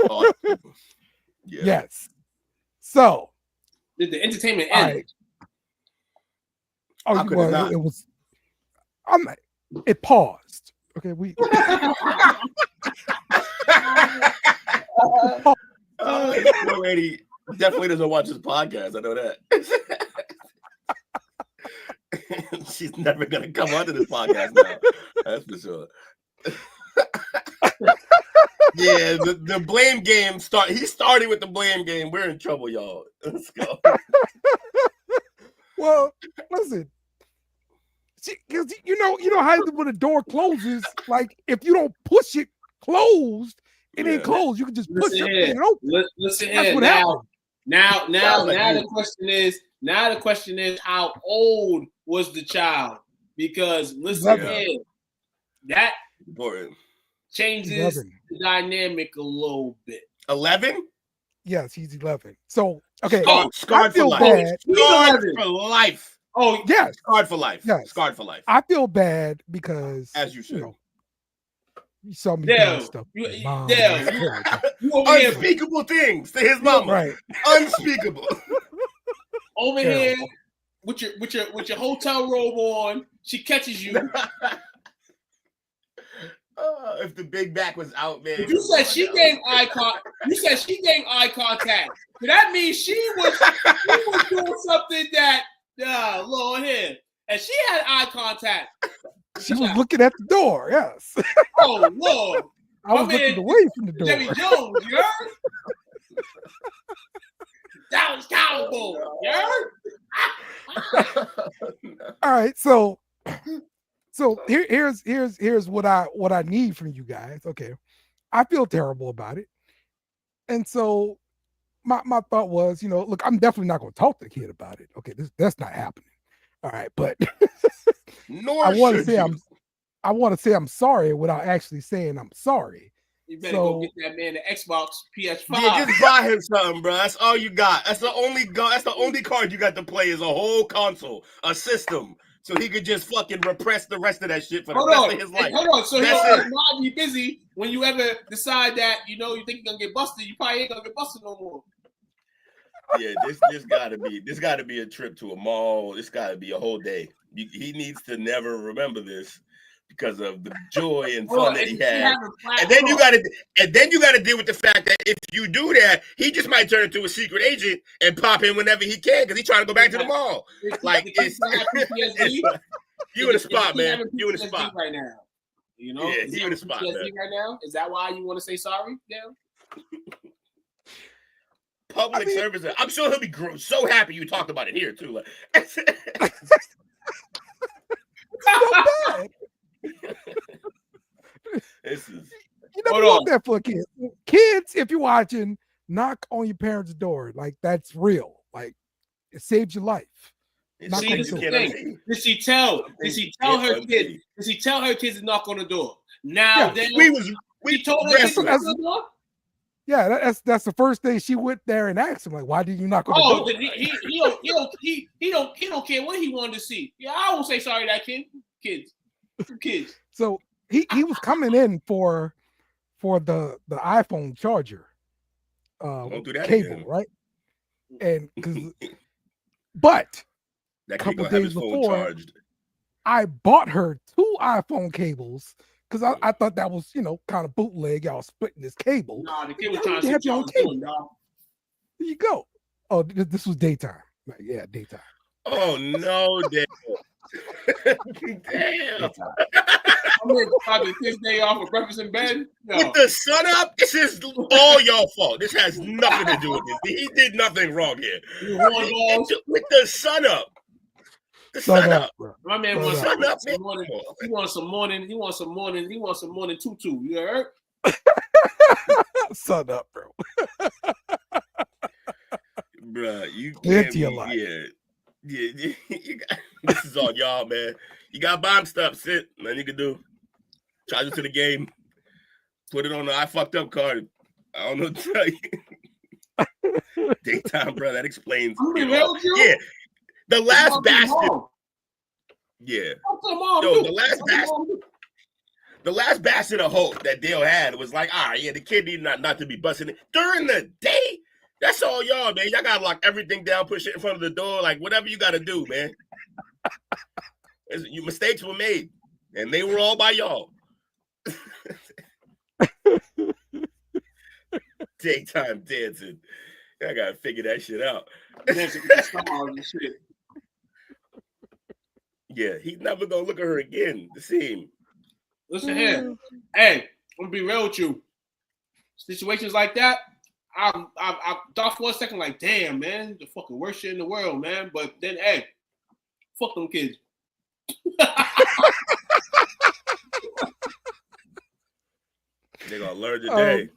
Oh, yeah. Yes. So did the entertainment end? Right. Oh, well, it was. It paused. Okay, we. This lady definitely doesn't watch this podcast. I know that. She's never gonna come onto this podcast now. That's for sure. Yeah, the blame game he started with the blame game. We're in trouble, y'all. Let's go. Well, listen. Because you know how when the door closes, like if you don't push it closed, it ain't closed. You can just push it and open. Listen here. Now the question is how old was the child? Because listen here, that changes 11. the dynamic a little bit. 11? Yes, he's 11. So okay, scarred for life. Scarred for life. Oh yes, scarred for life. Yes. Scarred for life. I feel bad because as you should. You saw me doing stuff. Unspeakable things to his mama. Right. Unspeakable. Over here with your hotel robe on, she catches you. If the big back was out, man. You said she gave eye contact. So that means she was doing something that Lord here. And she had eye contact. She was looking at the door, yes. Oh Lord. I was looking away from the door. Jimmy Jones, you heard? That was cowboy, you heard? All right, so here's what I need from you guys. Okay, I feel terrible about it, and so my thought was, look, I'm definitely not going to talk to the kid about it. Okay, that's not happening. All right, but I want to say I'm sorry without actually saying I'm sorry. You better go get that man the Xbox PS5. Yeah, just buy him something, bro. That's all you got. That's the only card you got to play is a whole console, a system. So he could just fucking repress the rest of that shit for the rest of his life. Hold on. So he'll not be busy when you ever decide that, you think you're gonna get busted, you probably ain't gonna get busted no more. Yeah, this gotta be a trip to a mall. This gotta be a whole day. He needs to never remember this because of the joy and fun that he had. And then you gotta deal with the fact that if you do that, he just might turn into a secret agent and pop in whenever he can because he's trying to go back to the mall. Like you in a spot, man. You in a spot right now. Yeah, you in a spot, man. Right now. Is that why you want to say sorry now? Public service. I'm sure he'll be so happy you talked about it here too. Like, so bad. You never want that for a kid. Kids, if you're watching, knock on your parents' door. Like that's real. Like it saves your life. Did she tell her kids? Did she tell her kids to knock on the door? Now then we told her kids to knock on the door? Yeah, that's the first day she went there and asked him, like, why did you knock on the Oh, door? he don't care what he wanted to see. Yeah, I won't say sorry to that kid. Kids. So he was coming in for the iPhone charger, Don't do that cable, again. right? And but That a kid couple gonna have days his phone before, charged. I bought her 2 iPhone cables because I thought that was, kind of bootleg. Y'all splitting this cable. Nah, the kid was trying to have your own see cable. what y'all. There you go. Oh, this was daytime. Like, yeah, daytime. Oh no, damn. Damn. I'm gonna probably this day off for breakfast in bed. No. With the sun up, this is all y'all fault. This has nothing to do with this. He did nothing wrong here. With the sun up. The sun up. Bro. My man wants sun up. some morning. He wants some morning tutu. You heard? Sun up, bro. Bruh, you Live can't to your be, life. yeah. This is all y'all, man. You got bomb stuff, sit. Nothing you can do. Charge it to the game. Put it on the I fucked up card. I don't know what to tell you. Daytime, bro. That explains it all. Yeah. The last bastard. Yeah. Yo, the last bastard of hope that Dale had was like, the kid need not to be busting it. During the day, that's all y'all, man. Y'all gotta lock everything down, push it in front of the door, like whatever you gotta do, man. Your mistakes were made, and they were all by y'all. Daytime dancing. I gotta figure that shit out. Yeah, he's never gonna look at her again to see him. Listen here. Hey, I'm gonna be real with you. Situations like that, I thought for a second, like, damn, man, the fucking worst shit in the world, man. But then, hey, fuck them kids. They're gonna learn today.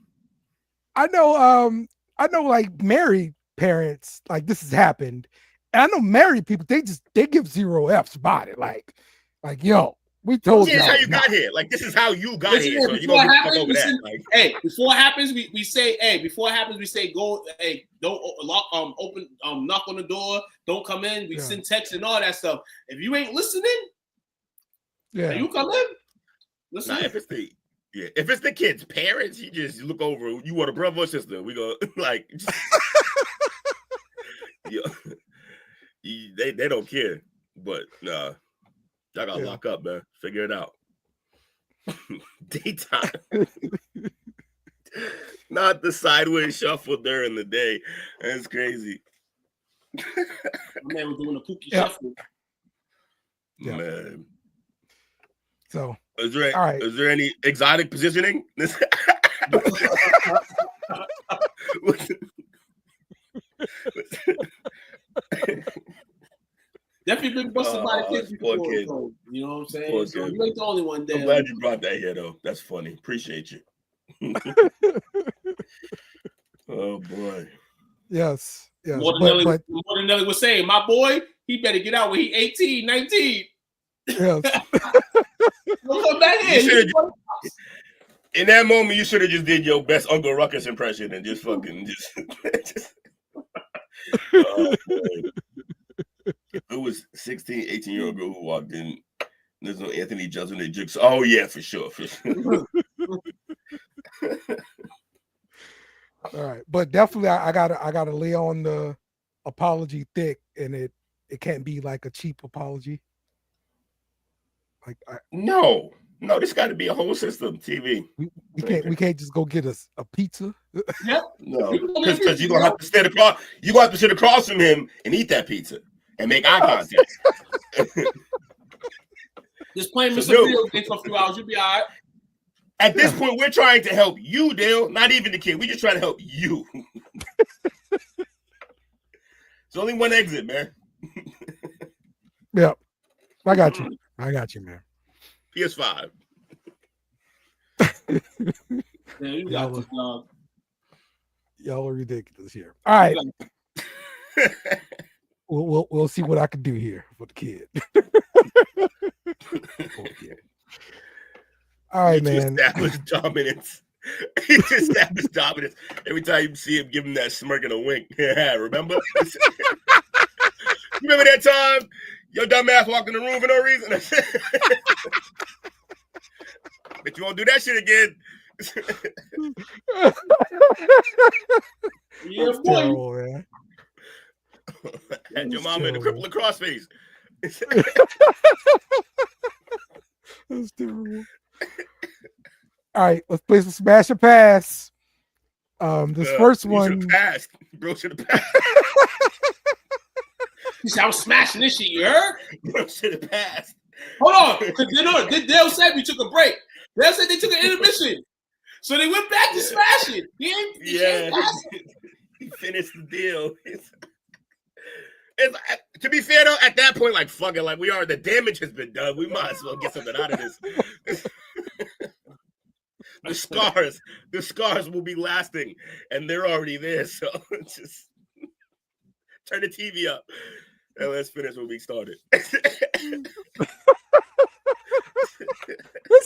I know, like married parents, like this has happened. And I know married people, they give 0 F's about it. Like, yo, we told you. This is how you got here. Like, this is how you got here. So you don't fuck over that. Like, hey, before it happens, we say, go, hey, don't lock, open, knock on the door, don't come in. We send texts and all that stuff. If you ain't listening, you come in. Listen. If it's the kid's parents, you just look over. You want a brother or sister? We go like, they don't care. But nah, y'all gotta lock up, man. Figure it out. Daytime. Not the sideways shuffle during the day. That's crazy. My man was doing a pookie shuffle. Yeah. Man. So is there any exotic positioning? Definitely been busted by the kids before. Kid. So, you know what I'm saying? So you ain't the only one there. I'm glad you brought that here, though. That's funny. Appreciate you. Oh boy. Yes. More than Nelly was saying, my boy, he better get out when he 18, 19. Yes. Come back in. In that moment, you should have just did your best Uncle Ruckus impression and just fucking just oh, if it was 16, 18-year-old girl who walked in, there's no Anthony Johnson and Jukes. Oh yeah, for sure. All right, but definitely I gotta lay on the apology thick, and it can't be like a cheap apology. Like no, this got to be a whole system. TV. We can't just go get a pizza. Yep. No, because you're gonna have to stand across. You gonna have to sit across from him and eat that pizza and make eye contact. Just playing with some video games for a few hours, you'll be all right. At this point, we're trying to help you, Dale. Not even the kid. We're just trying to help you. There's only one exit, man. Yep. I got you, man. PS5. Y'all are ridiculous here. All right. We'll see what I can do here for the kid. All right, man. Establish dominance. just established dominance. Every time you see him, give him that smirk and a wink. Remember? Remember that time your dumb ass walked in the room for no reason? But you won't do that shit again. Yeah, That's boy. terrible, man. Had your mama in the cripple lacrosse face. That's terrible. All right, let's play some Smash or Pass. This first one. Passed. Bro should have passed. He said, I'm smashing this shit, you heard? Bro should have passed. Hold on. Because Dale said we took a break. Dale said they took an intermission. So they went back to smashing. He finished the deal. It's, to be fair though, at that point, like fuck it, like the damage has been done. We might as well get something out of this. The scars will be lasting, and they're already there. So just turn the TV up and let's finish what we started. This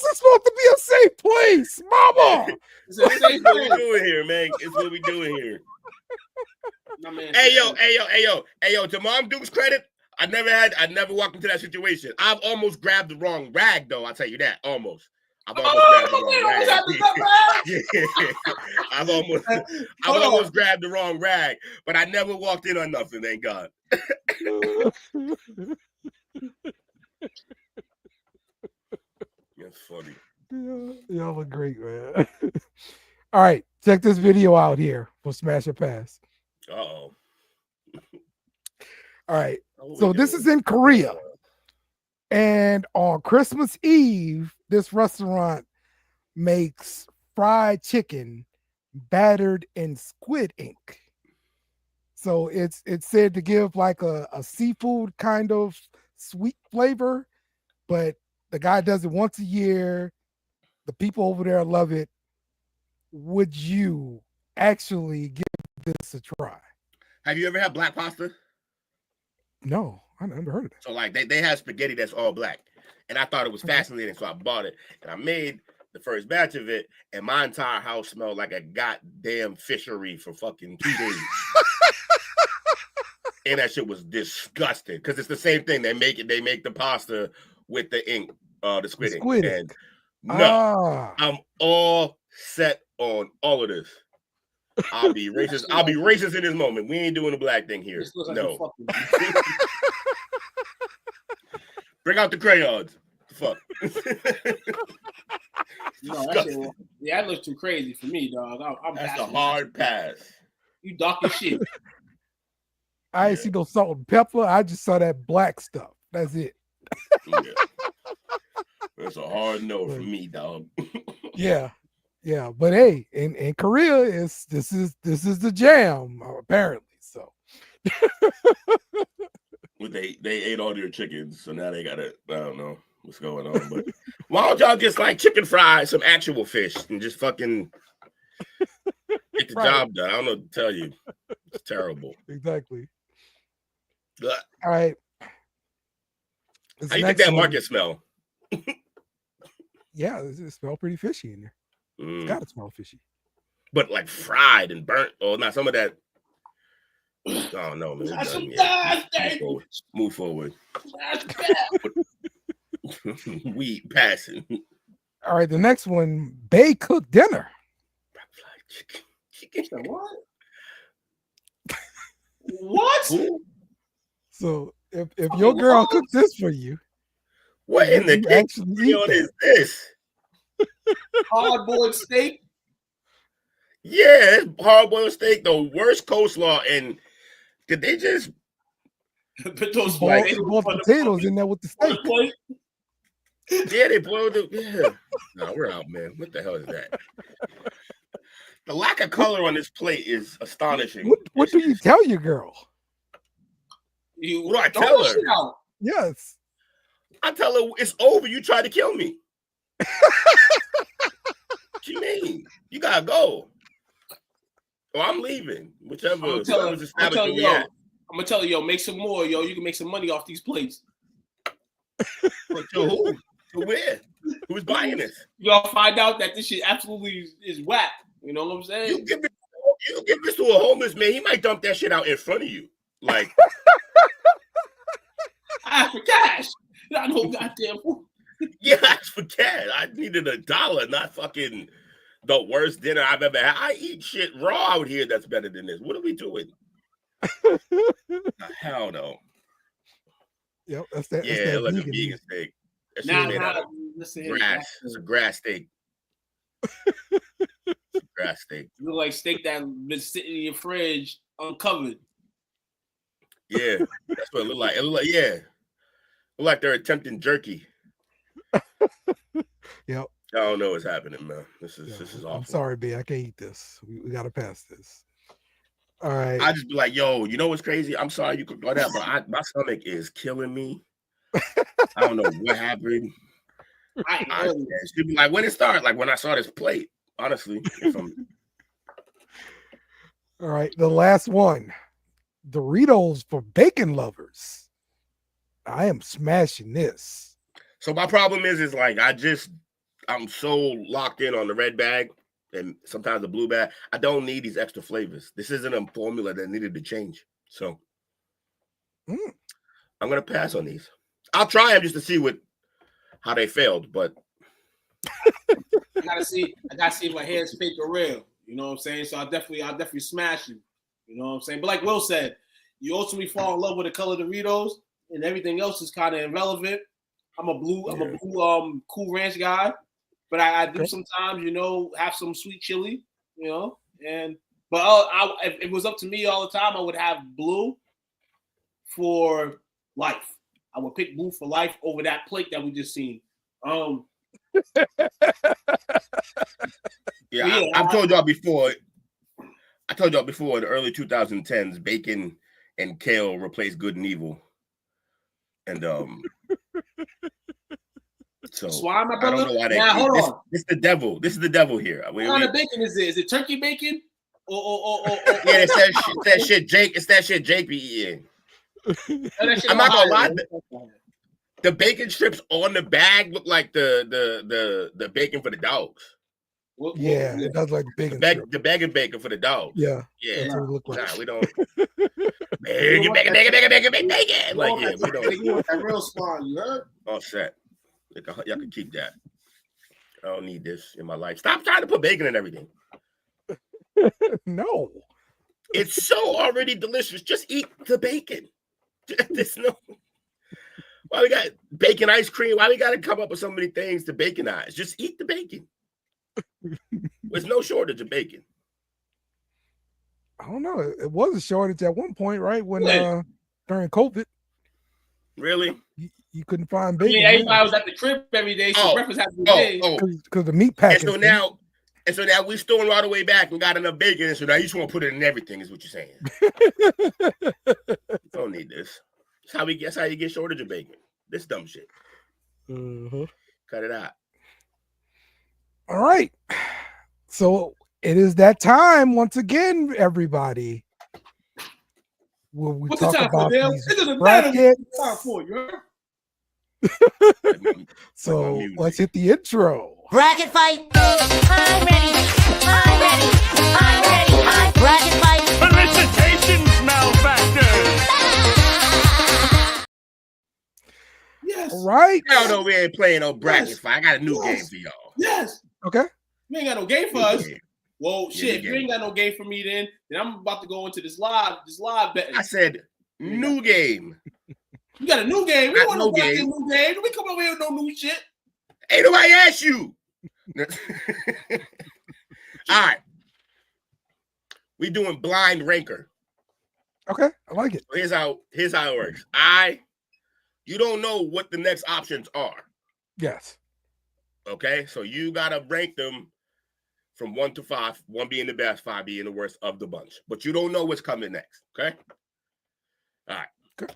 is supposed to be a safe place, mama. It's a safe What we place. doing here, man? It's what we doing here. My man Hey said- yo! To Mom Duke's credit, I never walked into that situation. I've almost grabbed the wrong rag, though. I'll tell you that. Almost. I've almost grabbed the wrong rag. I've almost grabbed the wrong rag, but I never walked in on nothing. Thank God. That's funny. Y'all look great, man. All right, check this video out here for Smash or Pass. Uh-oh. All right, so this is in Korea. And on Christmas Eve, this restaurant makes fried chicken battered in squid ink. So it's said to give like a seafood kind of sweet flavor, but the guy does it once a year. The people over there love it. Would you actually give this a try? Have you ever had black pasta? No, I never heard of that. So like they have spaghetti that's all black, and I thought it was fascinating, so I bought it and I made the first batch of it, and my entire house smelled like a goddamn fishery for fucking 2 days. And that shit was disgusting because it's the same thing. They make the pasta with the ink, the squid ink. And no, I'm all set on all of this. I'll be racist. I'll be racist in this moment. We ain't doing the black thing here. No. Bring out the crayons. Fuck. That looks too crazy for me, dog. That's a hard pass. You dark as shit. I ain't see no salt and pepper. I just saw that black stuff. That's it. Yeah. That's a hard no for me, dog. Yeah. But hey, in Korea, this is the jam, apparently. So Well, they ate all their chickens, so now they gotta, I don't know what's going on. But why don't y'all just like chicken fry some actual fish and just fucking get the job done? I don't know what to tell you. It's terrible. Exactly. Ugh. All right. How you think that market smell? Yeah, it smells pretty fishy in there. It's gotta smell fishy. But like fried and burnt, or not some of that. Oh no, man. Move forward. We passing. All right, the next one, Bay cooked dinner. What? What? So if your girl cooks this for you, what in the kitchen is this? Hard-boiled steak. Yeah, it's hard-boiled steak, the worst coleslaw. And did they just put those boiled potatoes in there with the steak? Yeah, they boiled it. Yeah. No, we're out, man. What the hell is that? The lack of color on this plate is astonishing. What do you tell your girl? What do I tell her? Yes. I tell her it's over. You tried to kill me. What you mean? You gotta go. Or I'm leaving. Whichever. I'm gonna tell you, yo, make some more, yo. You can make some money off these plates. But to who? To where? Who's buying this? Y'all find out that this shit absolutely is whack. You know what I'm saying? You give this to a homeless man, he might dump that shit out in front of you. Like, I asked for cash. Not no goddamn food. Yeah, I asked for cash. I needed $1, not fucking the worst dinner I've ever had. I eat shit raw out here that's better than this. What are we doing? Hell no. Yep, that's that. Yeah, that's that like a vegan vegan meat. steak. That shit's Now, made out of listen here. grass. It's a grass steak. It's a grass steak. You look like steak that been sitting in your fridge uncovered. Yeah, that's what it looked like. It looked like, yeah. It looked like they're attempting jerky. Yep. I don't know what's happening, man. This is awful. I'm sorry, B. I can't eat this. We got to pass this. All right. I just be like, yo, you know what's crazy? I'm sorry you could go that, but my stomach is killing me. I don't know what happened. She'd be like, when it started, like when I saw this plate, honestly. All right. The last one. Doritos for bacon lovers. I am smashing this. So my problem is like I'm so locked in on the red bag and sometimes the blue bag. I don't need these extra flavors. This isn't a formula that needed to change. So I'm gonna pass on these. I'll try them just to see how they failed, but I gotta see if my hair's fake or real. You know what I'm saying? So I'll definitely smash him. You know what I'm saying? But like Will said, you ultimately fall in love with the color Doritos, and everything else is kind of irrelevant. I'm a blue Cool Ranch guy, but I do sometimes, you know, have some sweet chili, you know. But if it was up to me all the time, I would have blue for life. I would pick blue for life over that plate that we just seen. Yeah, I've told y'all before. I told y'all before in the early 2010s, bacon and kale replaced good and evil. And so Swine, my I brother. don't know why they hold on. This is the devil. This is the devil here. What kind of bacon is it? Is it turkey bacon? Yeah, it's that shit Jake be eating. I'm not gonna lie. The bacon strips on the bag look like the bacon for the dogs. Yeah, it does like bacon. The bag of bacon for the dogs. Yeah, yeah. That's what it look like. Nah, we don't. Bacon. Like, yeah, we don't. You want that real swine, you heard? All set. Y'all can keep that. I don't need this in my life. Stop trying to put bacon in everything. No. It's so already delicious. Just eat the bacon. There's no. Why we got bacon ice cream? Why we got to come up with so many things to baconize? Just eat the bacon. There's no shortage of bacon. I don't know. It was a shortage at one point, right? When during COVID. Really? You couldn't find bacon. Yeah, everybody was at the crib every day, so breakfast had to be made. Because the meat package. And so now we storing all the way back and got enough bacon, and so now you just want to put it in everything, is what you're saying. Don't need this. That's how you get shortage of bacon. This dumb shit. Cut it out. All right. So it is that time once again, everybody. Will we What's talk the time about for, these brackets? Time for you. So let's hit the intro. Bracket fight. I'm ready. I'm ready. I'm ready. Bracket fight. Felicitations, malefactors. Yes. All right. Hell no, we ain't playing no bracket fight. I got a new game for y'all. Yes. Okay. You ain't got no game for us. Well, Yeah, shit, if you ain't got no game for me, then I'm about to go into this live betting. I said new game. You got a new game. We Got want no no game. new game. We come over here with no new shit. Ain't nobody asked you. All right. We doing blind ranker. Okay, I like it. Here's how it works. You don't know what the next options are. Yes. Okay, so you gotta rank them from 1 to 5, 1 being the best, 5 being the worst of the bunch. But you don't know what's coming next. Okay. All right. Okay.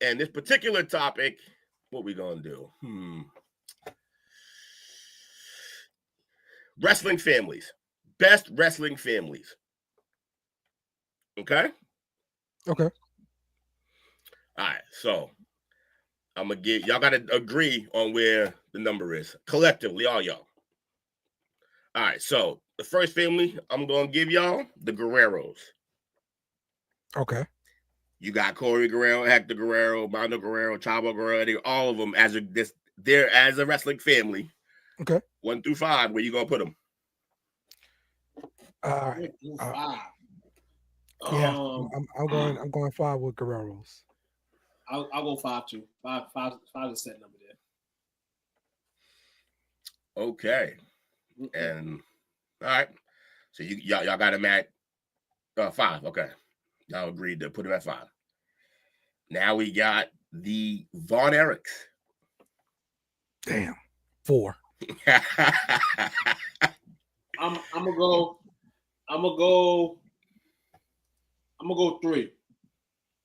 And this particular topic, what we gonna do? Wrestling families. Best wrestling families. Okay? Okay. All right, so I'm gonna get y'all gotta agree on where the number is collectively, all y'all. All right, so the first family I'm gonna give y'all the Guerreros. Okay. You got Corey Guerrero, Hector Guerrero, Mondo Guerrero, Chavo Guerrero, all of them they're as a wrestling family. Okay. 1 through 5. Where you gonna put them? All right. Yeah, I'm going 5 with Guerreros. I'll go 5 too. Five is set number there. Okay. And all right. So y'all got him at 5. Okay. Y'all agreed to put him at 5. Now we got the Von Erichs. Damn. 4. I'm gonna go 3.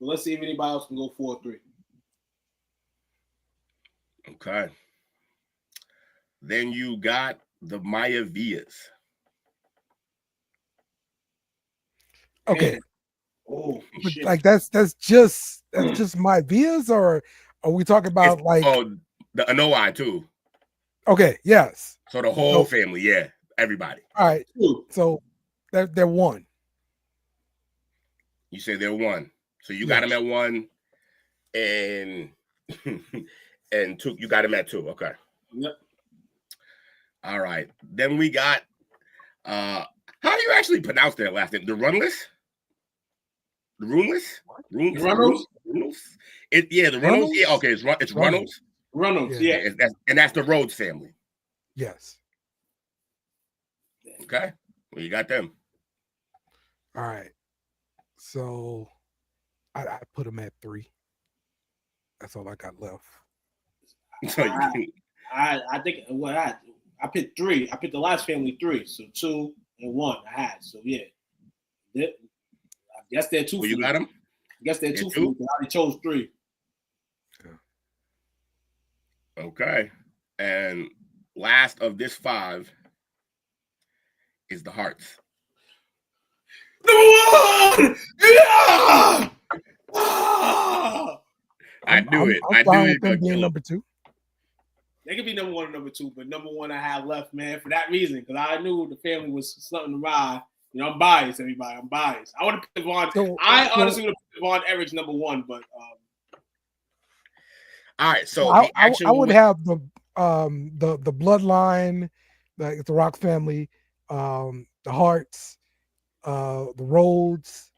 But let's see if anybody else can go 4 or 3. Okay. Then you got the Maya Villas. Okay. Man. Oh, shit. Like that's just my Villas, or are we talking about the Anoi too? Okay, yes. So the whole family, yeah, everybody. All right. So they're 1. You say they're 1. So you got them at 1, and and 2. You got them at 2. Okay. Yep. All right. Then we got how do you actually pronounce their last name? The Runless? The Runless? Runnels? The Runnels. Yeah, okay, it's Runnels. Runnels, yeah. And that's the Rhodes family. Yes. Okay. Well, you got them. All right. So I put them at 3. That's all I got left. So I think I picked 3. I picked the last family 3. So 2 and 1 I had. So yeah. I guess they're 2. Well, you got them? I guess they're 2 for me. I already chose 3. Okay. And last of this 5 is the Hearts. The 1! Yeah! I knew it. I'm fine with them being number 2. They could be number 1 and number 2, but number 1 I have left, man, for that reason, because I knew the family was something to ride. You know, I'm biased, everybody. I'm biased. I want to put Von. I honestly would have put Von Erich number 1, but all right. So I would have the bloodline, the Rock family, the Hearts, the Rhodes,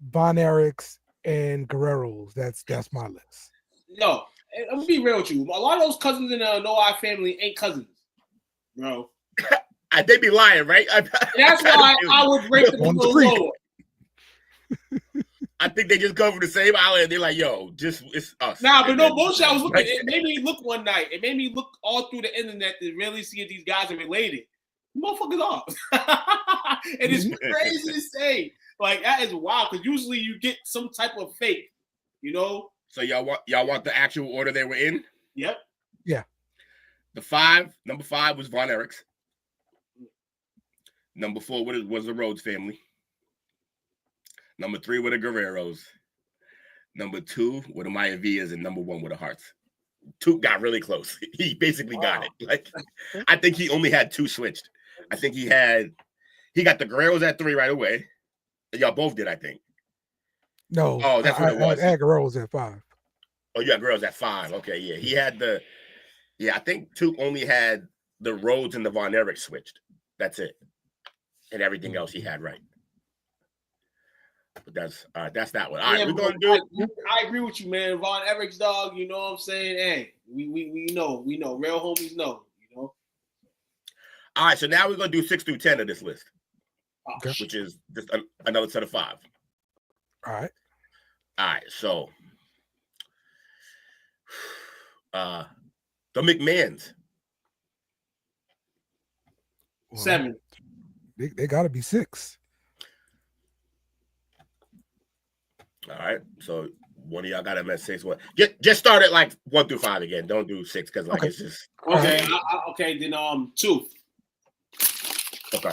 Von Erichs, and Guerreros. That's my list. Yo, I'm gonna be real with you. A lot of those cousins in the Noah family ain't cousins, bro. They be lying, right? That's why I would rate them a little lower. I think they just come from the same island. They're like, yo, it's us. Nah, but no bullshit. I was looking. It made me look one night. It made me look all through the internet to really see if these guys are related. Motherfuckers are. And it's crazy to say. Like, that is wild, because usually you get some type of fake, you know? So y'all want the actual order they were in? Yep. Yeah. Number 5 was Von Erichs. Number 4 was the Rhodes family. Number 3 were the Guerreros. Number 2 were the Maya Villas, and number 1 were the Hearts. 2 got really close. He basically got it. Like, I think he only had 2 switched. I think he got the Guerreros at 3 right away. Y'all both did, I think. No. Oh, that's what it was. I had Guerreros at 5. Oh, you got Guerreros at 5. Okay, yeah. He had I think 2 only had the Rhodes and the Von Erich switched. That's it. And everything else he had right. But that's that one. All right, we're gonna do it. I agree with you, man. Von Erich's dog, you know what I'm saying? Hey, we know. Real homies know, you know. All right, so now we're gonna do 6 through 10 of this list. Okay. Which is just another set of 5. All right. So the McMahons. 7. They gotta be 6. All right, so one of y'all got him at 6. What? Just start at like 1 through 5 again. Don't do 6 because like it's just okay. Okay, then 2. Okay.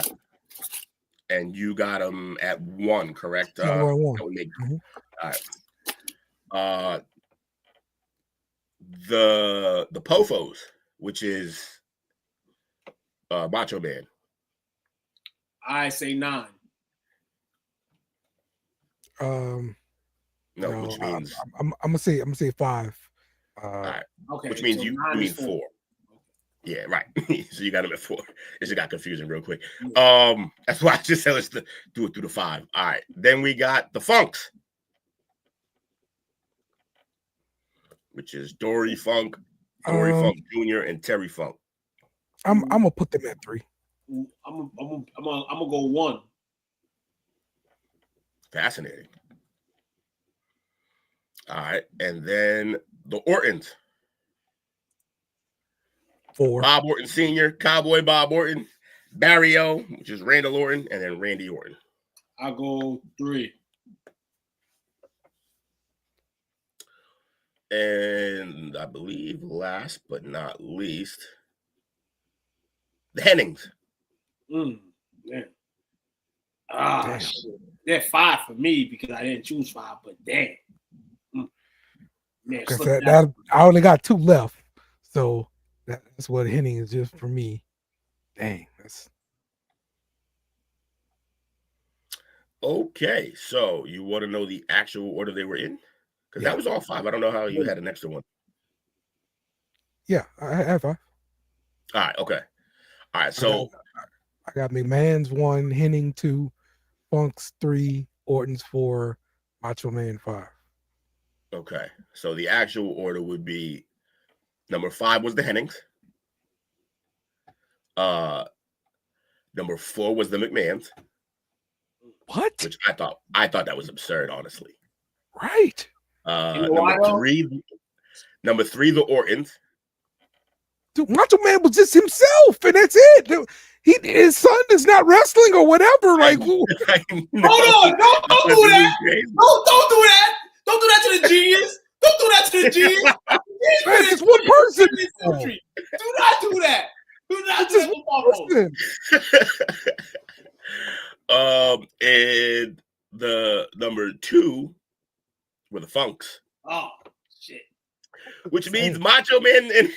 And you got him at 1, correct? 1. All right. The Pofos, which is Macho Man. I say 9. No, No, which means I'm gonna say 5. all right. Okay, Which means so you 9 mean is 4. Yeah, right. So you got him at 4. It just got confusing real quick. Yeah. That's why I just said let's do it through the 5. All right. Then we got the Funks, which is Dory Funk, Funk Jr., and Terry Funk. I'm gonna put them at 3. I'm gonna go 1. Fascinating. All right, and then the Ortons. 4. Bob Orton Sr., Cowboy Bob Orton, Barry O, which is Randall Orton, and then Randy Orton. I'll go 3. And I believe last but not least, the Hennings. Man. Shit. They're 5 for me because I didn't choose 5, but damn. Man, Because I only got 2 left, so that's what Henning is just for me. Dang, that's okay. So you want to know the actual order they were in? Because that was all 5. I don't know how you had an extra one. Yeah, I have 5. All right, okay. All right, so I got McMahon's 1, Henning 2, Funk's 3, Orton's 4, Macho Man 5. okay. So the actual order would be number 5 was the Hennings. Number 4 was the McMahons. What? Which I thought that was absurd, honestly. Right. Number 3, the Ortons. Dude, Macho Man was just himself, and that's it. Dude, his son is not wrestling or whatever. Like, hold on, don't do that. Don't do that. Don't do that to the genius. Don't do that to the genius. Man, it's one person. Do not do that. Do not do that. And the number 2 were the Funks. Oh shit! Which means Macho Man and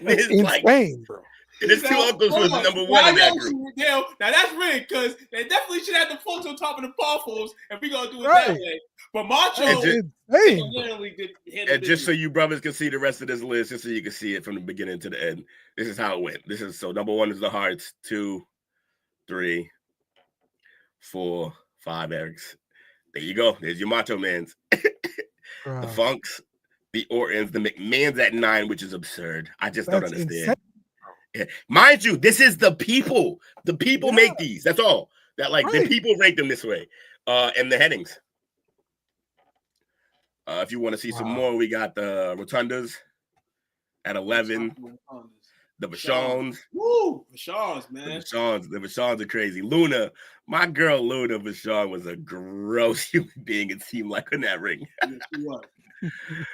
his insane, bro. And his 2 uncles was number 1 in that group. Now that's rigged because they definitely should have the Funks on top of the Powerfuls if we gonna do it that way. But Macho and just so you brothers can see the rest of this list, just so you can see it from the beginning to the end. This is how it went. This is so number 1 is the Hearts, 2, 3, 4, 5 Erics. There you go. There's your Macho Mans. The Funks, the Ortons, the McMahons at 9, which is absurd. I just don't understand. Yeah. Mind you, this is the people. The people make these. That's all. That the people rank them this way. And the Hennings. If you want to see some more, we got the Rotundas at 11. The Vachons. Woo! Vachons, man. The Vachons are crazy. Luna, my girl Luna Vachon was a gross human being, it seemed like, in that ring.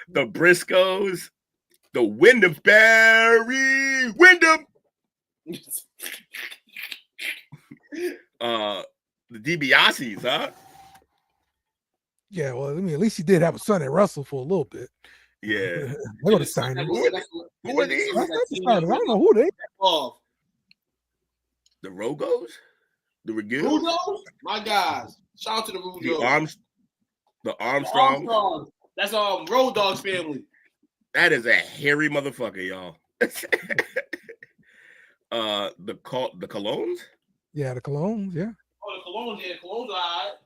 The Briscoes. The Wyndham Barry. Wyndham. The DiBiase's, huh? Yeah, well, I mean, at least he did have a son that wrestled for a little bit. Yeah. They would have signed him. Who are these? I don't know who they are. The Rogos? The Regils? Rugos? My guys. Shout out to the Rugos. The Armstrongs. That's Road Dogg's family. That is a hairy motherfucker, y'all. The Colognes? Yeah, the Colognes, yeah. Oh, the Colognes, yeah. Colognes are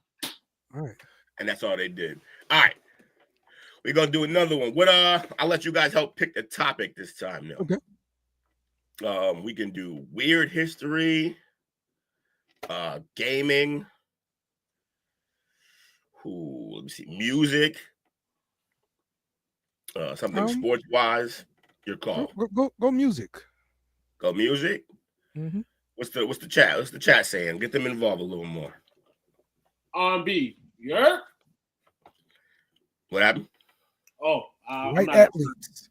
all right. And that's all they did. All right. We're gonna do another one. What I'll let you guys help pick the topic this time now. Okay. We can do weird history, gaming. Let me see, music. Something sports wise. Your call. Go music. Go music. Mm-hmm. What's the chat? What's the chat saying? Get them involved a little more. R&B. Yeah. What happened? Oh, white athletes.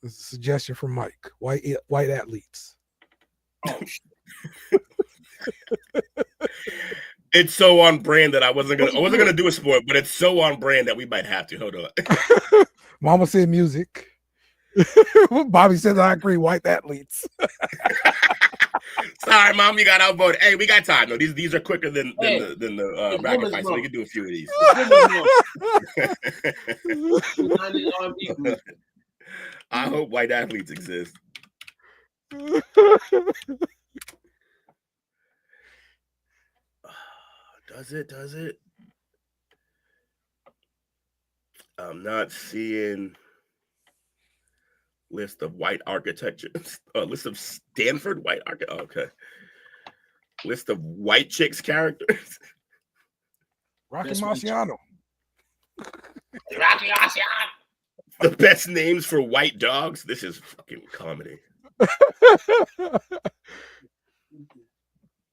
This is a suggestion from Mike. White athletes. Oh. It's so on brand that I wasn't gonna do a sport, but it's so on brand that we might have to. Hold on. Mama said music. Bobby says I agree. White athletes. Sorry, Mom, you got outvoted. Hey, we got time. No, these are quicker than the it's bracket women's fight, so we month. can do a few of these. I hope white athletes exist. Does it? I'm not seeing list of white architecture. List of Stanford white architecture. Okay. List of white chicks characters. Rocky Marciano. Rocky Marciano. The best names for white dogs. This is fucking comedy.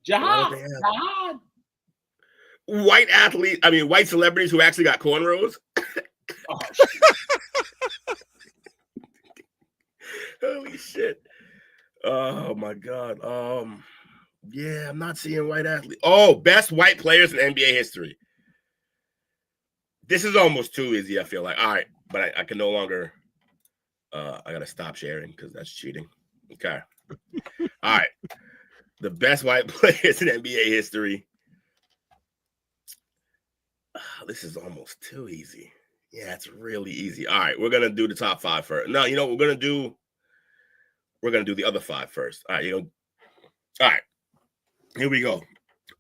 Jihad. White athletes. I mean, white celebrities who actually got cornrows. Oh, Holy shit. Oh my god. Yeah, I'm not seeing white athletes. Oh, best white players in NBA history. This is almost too easy, I feel like. All right, but I can no longer I gotta stop sharing because that's cheating. Okay. All right. The best white players in NBA history. This is almost too easy. Yeah, it's really easy. All right, we're gonna do the top 5 first. No, you know what we're gonna do? We're gonna do the other 5 first. All right, all right. Here we go.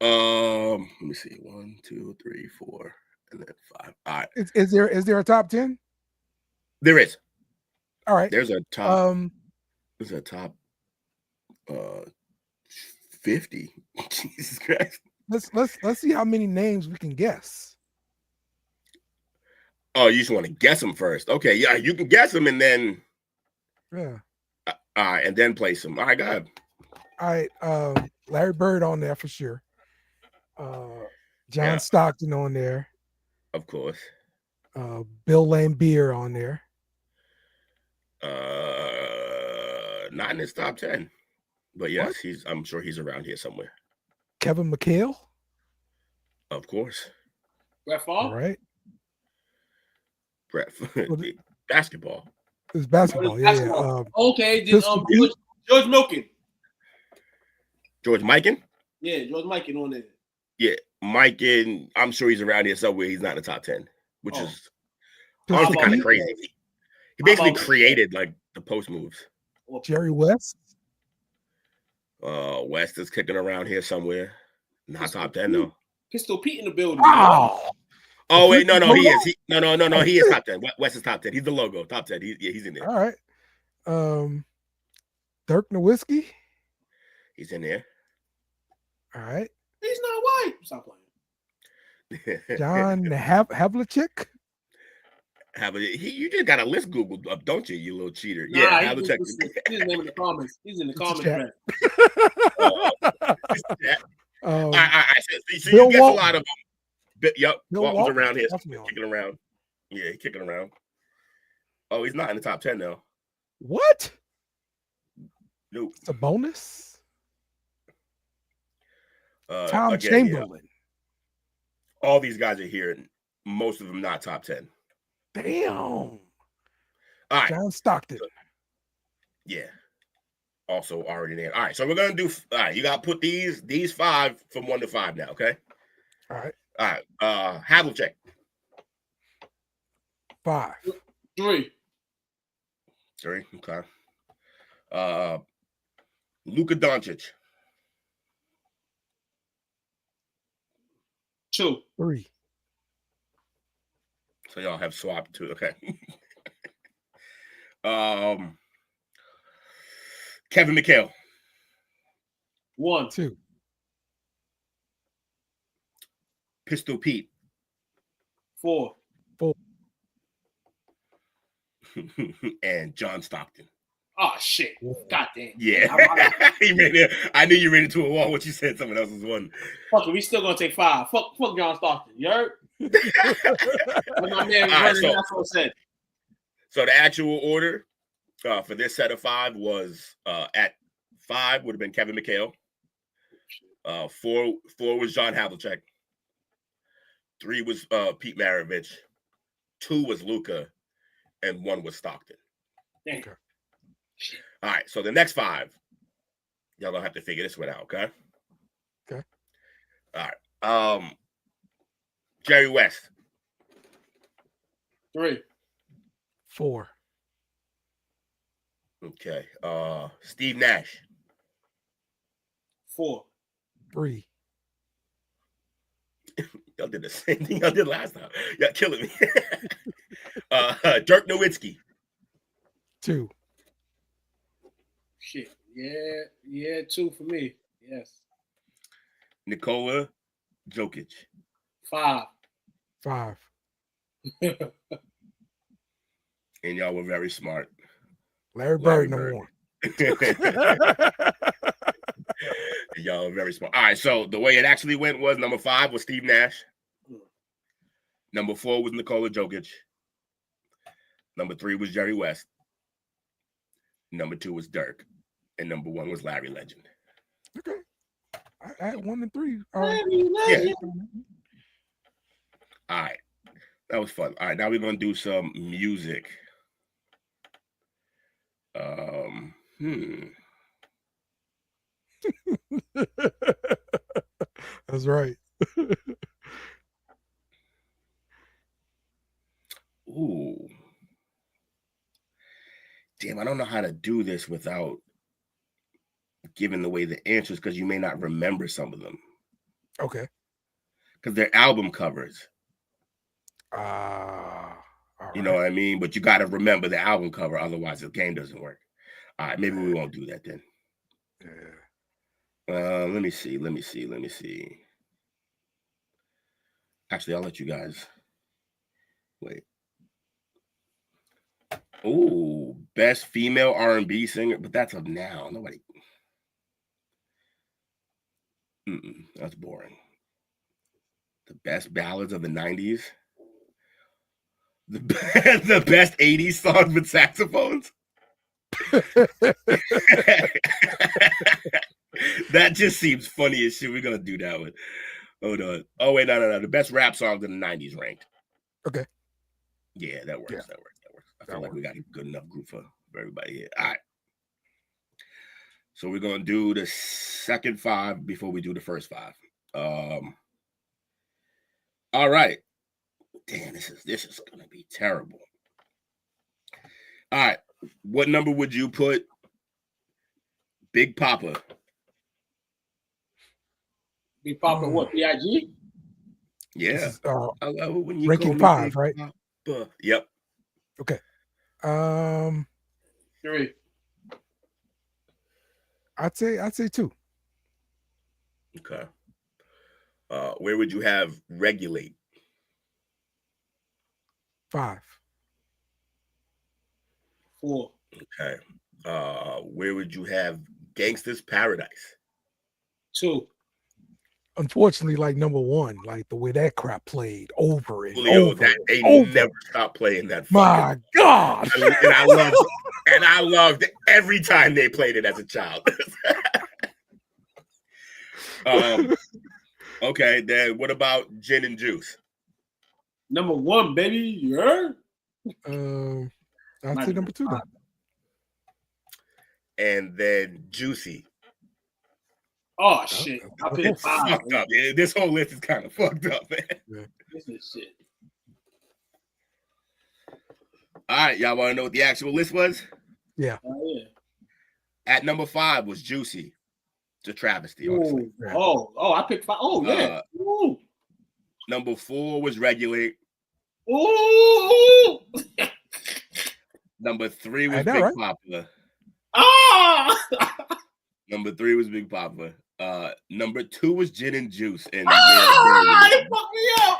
Let me see. 1, 2, 3, 4, and then 5. All right. Is there a top 10? There is. All right. There's a top. There's a top 50. Jesus Christ. Let's see how many names we can guess. Oh, you just want to guess them first? Okay, yeah, you can guess them and then. Yeah. All right, and then place them. All right, go ahead. All right. Larry Bird on there for sure. John Stockton on there. Of course. Bill Laimbeer on there. Not in his top 10. But yes, I'm sure he's around here somewhere. Kevin McHale. Of course. Brett Favre. All right. Brett. Basketball. It's basketball. Yeah. Okay. Then, George Milken. George Mikan? Yeah, George Mikan on there. Yeah, Mikan. I'm sure he's around here somewhere. He's not in the top 10, which is honestly kind of crazy. He basically created like the post moves. Jerry West. West is kicking around here somewhere. Not top 10 though. Pistol Pete in the building. Oh wait, no, he is. No, he is top 10. West is top 10. He's the logo, top 10. He's in there. All right. Dirk Nowitzki. He's in there. All right. He's not white. Stop playing. John Havlicek. You just got a list Googled up, don't you? You little cheater. Nah, Yeah, Havlicek. He's name in the comments. He's in the comments. So you get a lot of them. Yep, Walton's around here, kicking around. Yeah, he's kicking around. Oh, he's not in the top 10 now. What? Nope. It's a bonus. Tom Chamberlain. Yeah. All these guys are here, and most of them not top 10. Damn. All right. John Stockton. Yeah. Also already there. All right. So we're gonna do. All right. You got to put these 5 from 1 to 5 now. Okay. All right. All right. Havlicek. 5. 3. 3. Okay. Luka Doncic. 2. 3. So y'all have swapped too. Okay. Kevin McHale. 1. 2. Pistol Pete. 4. And John Stockton. Oh shit! God damn. Yeah. I knew you ran into a wall when you said someone else's one. Fuck it, we still gonna take 5. Fuck John Stockton. You heard? My man said. So the actual order for this set of 5 was at 5 would have been Kevin McHale. 4 was John Havlicek. 3 was Pete Maravich. 2 was Luka, and 1 was Stockton. Okay. All right, so the next 5. Y'all gonna have to figure this one out, okay? Okay. All right. Jerry West. 3. 4. Okay. Steve Nash. 4. 3. Y'all did the same thing y'all did last time. Y'all killing me. Dirk Nowitzki. 2. Shit. Yeah, 2 for me. Yes. Nikola Jokic. 5. 5. And y'all were very smart. Larry Bird, number 1. Y'all were very smart. All right, so the way it actually went was number 5 was Steve Nash. Number 4 was Nikola Jokic. Number 3 was Jerry West. Number 2 was Dirk. And number 1 was Larry Legend. Okay. I had 1 and 3. Yeah. All right. That was fun. All right, now we're gonna do some music. That's right. Ooh. Damn, I don't know how to do this without giving away the answers because you may not remember some of them. Okay. Because they're album covers. You know what I mean? But you got to remember the album cover, otherwise the game doesn't work. All right, maybe we won't do that then. Yeah. Let me see. Actually, I'll let you guys wait. Ooh, best female R&B singer, but that's of now. Nobody. That's boring. The best ballads of the 90s. The best 80s songs with saxophones. That just seems funny as shit. We're gonna do that one. Hold on. Oh wait, no. The best rap songs in the 90s ranked. Okay. Yeah, that works. Yeah. That works. I feel like we got a good enough group for everybody here. All right. So we're gonna do the second 5 before we do the first 5. All right. Damn, this is gonna be terrible. All right. What number would you put Big Papa? Big Papa, what? B.I.G.? Yeah. Is, I love it when you ranking call me 5, Big right? Papa. Yep. Okay. 3. I'd say 2. Okay. Where would you have Regulate? 5. 4. Okay. Where would you have Gangsta's Paradise? 2. Unfortunately, like number 1, like the way that crap played over and Julio, over. they over. never stopped playing that. My God. And I loved every time they played it as a child. Okay, then what about Gin and Juice? Number 1, baby. You heard? I'd say number 2 then. And then Juicy. Oh shit! I picked 5. Fucked up. Yeah, this whole list is kind of fucked up, man. Yeah. This is shit. All right, y'all want to know what the actual list was? Yeah. Yeah. At number 5 was Juicy. It's a travesty, honestly. Oh, I picked 5. Oh yeah. Ooh. Number 4 was Regulate. Ooh. Number 3 was I know, Big right? Papa. Ah. Number 3 was Big Papa. Number 2 was Gin and Juice. And It fucked me up.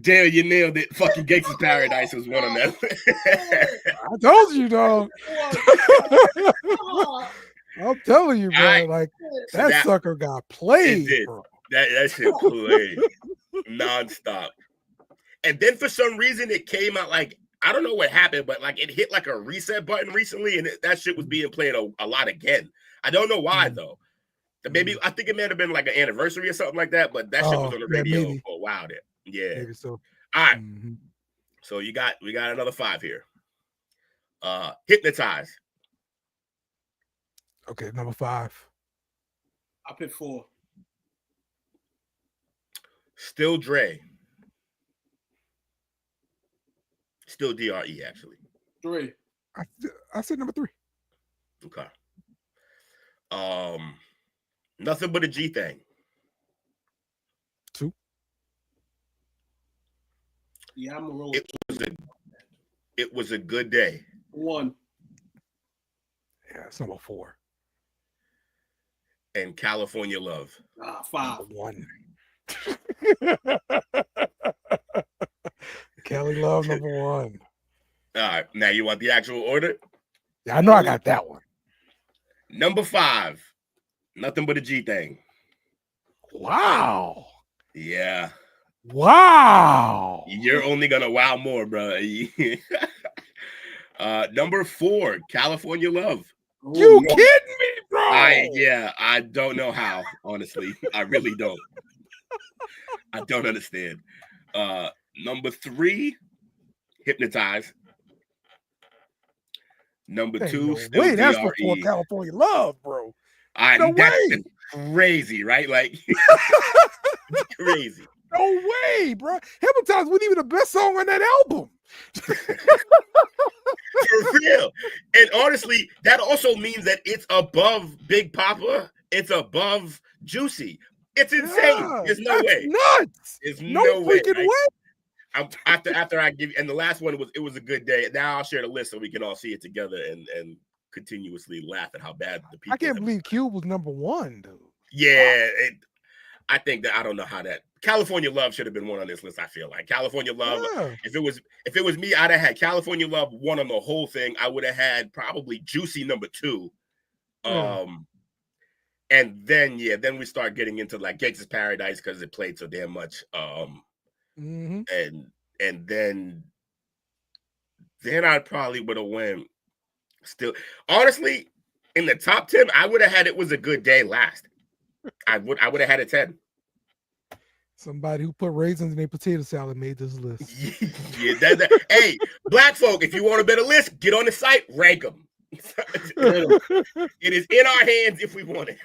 Dale, you nailed it. Fucking Gangsta's Paradise was one of them. I told you, dog. I'm telling you, bro. Like that sucker got played, bro. That shit played nonstop. And then for some reason it came out like, I don't know what happened, but like it hit like a reset button recently, and that shit was being played a lot again. I don't know why though. Maybe I think it may have been like an anniversary or something like that, but that shit was on the radio for a while there. Yeah. Maybe so. All right. So we got another 5 here. Hypnotize. Okay, number 5. I picked 4. Still Dre. Still DRE, actually. 3. I said number 3. Okay. Nothing but a G thing. 2. Yeah, I'm a roll. It was a good day. 1. Yeah, it's number 4. And California Love. 5. Number 1. Kelly Love, number 1. All right. Now you want the actual order? Yeah, I know I got that one. Number 5. Nothing but a G thing. Wow. Yeah. Wow. You're only gonna wow more, bro. Number 4, California Love. You kidding me, bro? I don't know how, honestly. I really don't. I don't understand. Number 3, Hypnotize. Number 2, still wait, that's DRE. before California Love, bro. That's crazy, right? Like crazy. No way, bro. Hypnotize wasn't even the best song on that album. For real. And honestly, that also means that it's above Big Papa. It's above Juicy. It's insane. Yeah, There's no way. Nuts. There's No way. freaking Right? way. After I give you, and the last one was a good day. Now I'll share the list so we can all see it together and continuously laugh at how bad the people. I can't believe Cube was number 1, dude. Yeah, I think that I don't know how that California Love should have been 1 on this list. I feel like California Love. Yeah. If it was me, I'd have had California Love 1 on the whole thing. I would have had probably Juicy number 2. Yeah. And then we start getting into like Gangsta's Paradise because it played so damn much. And then I probably would have went. Still, honestly, in the top 10, I would have had It Was a Good Day last. I would have had a 10. Somebody who put raisins in their potato salad made this list. Yeah, hey, black folk, if you want a better list, get on the site, rank them. It is in our hands if we want it.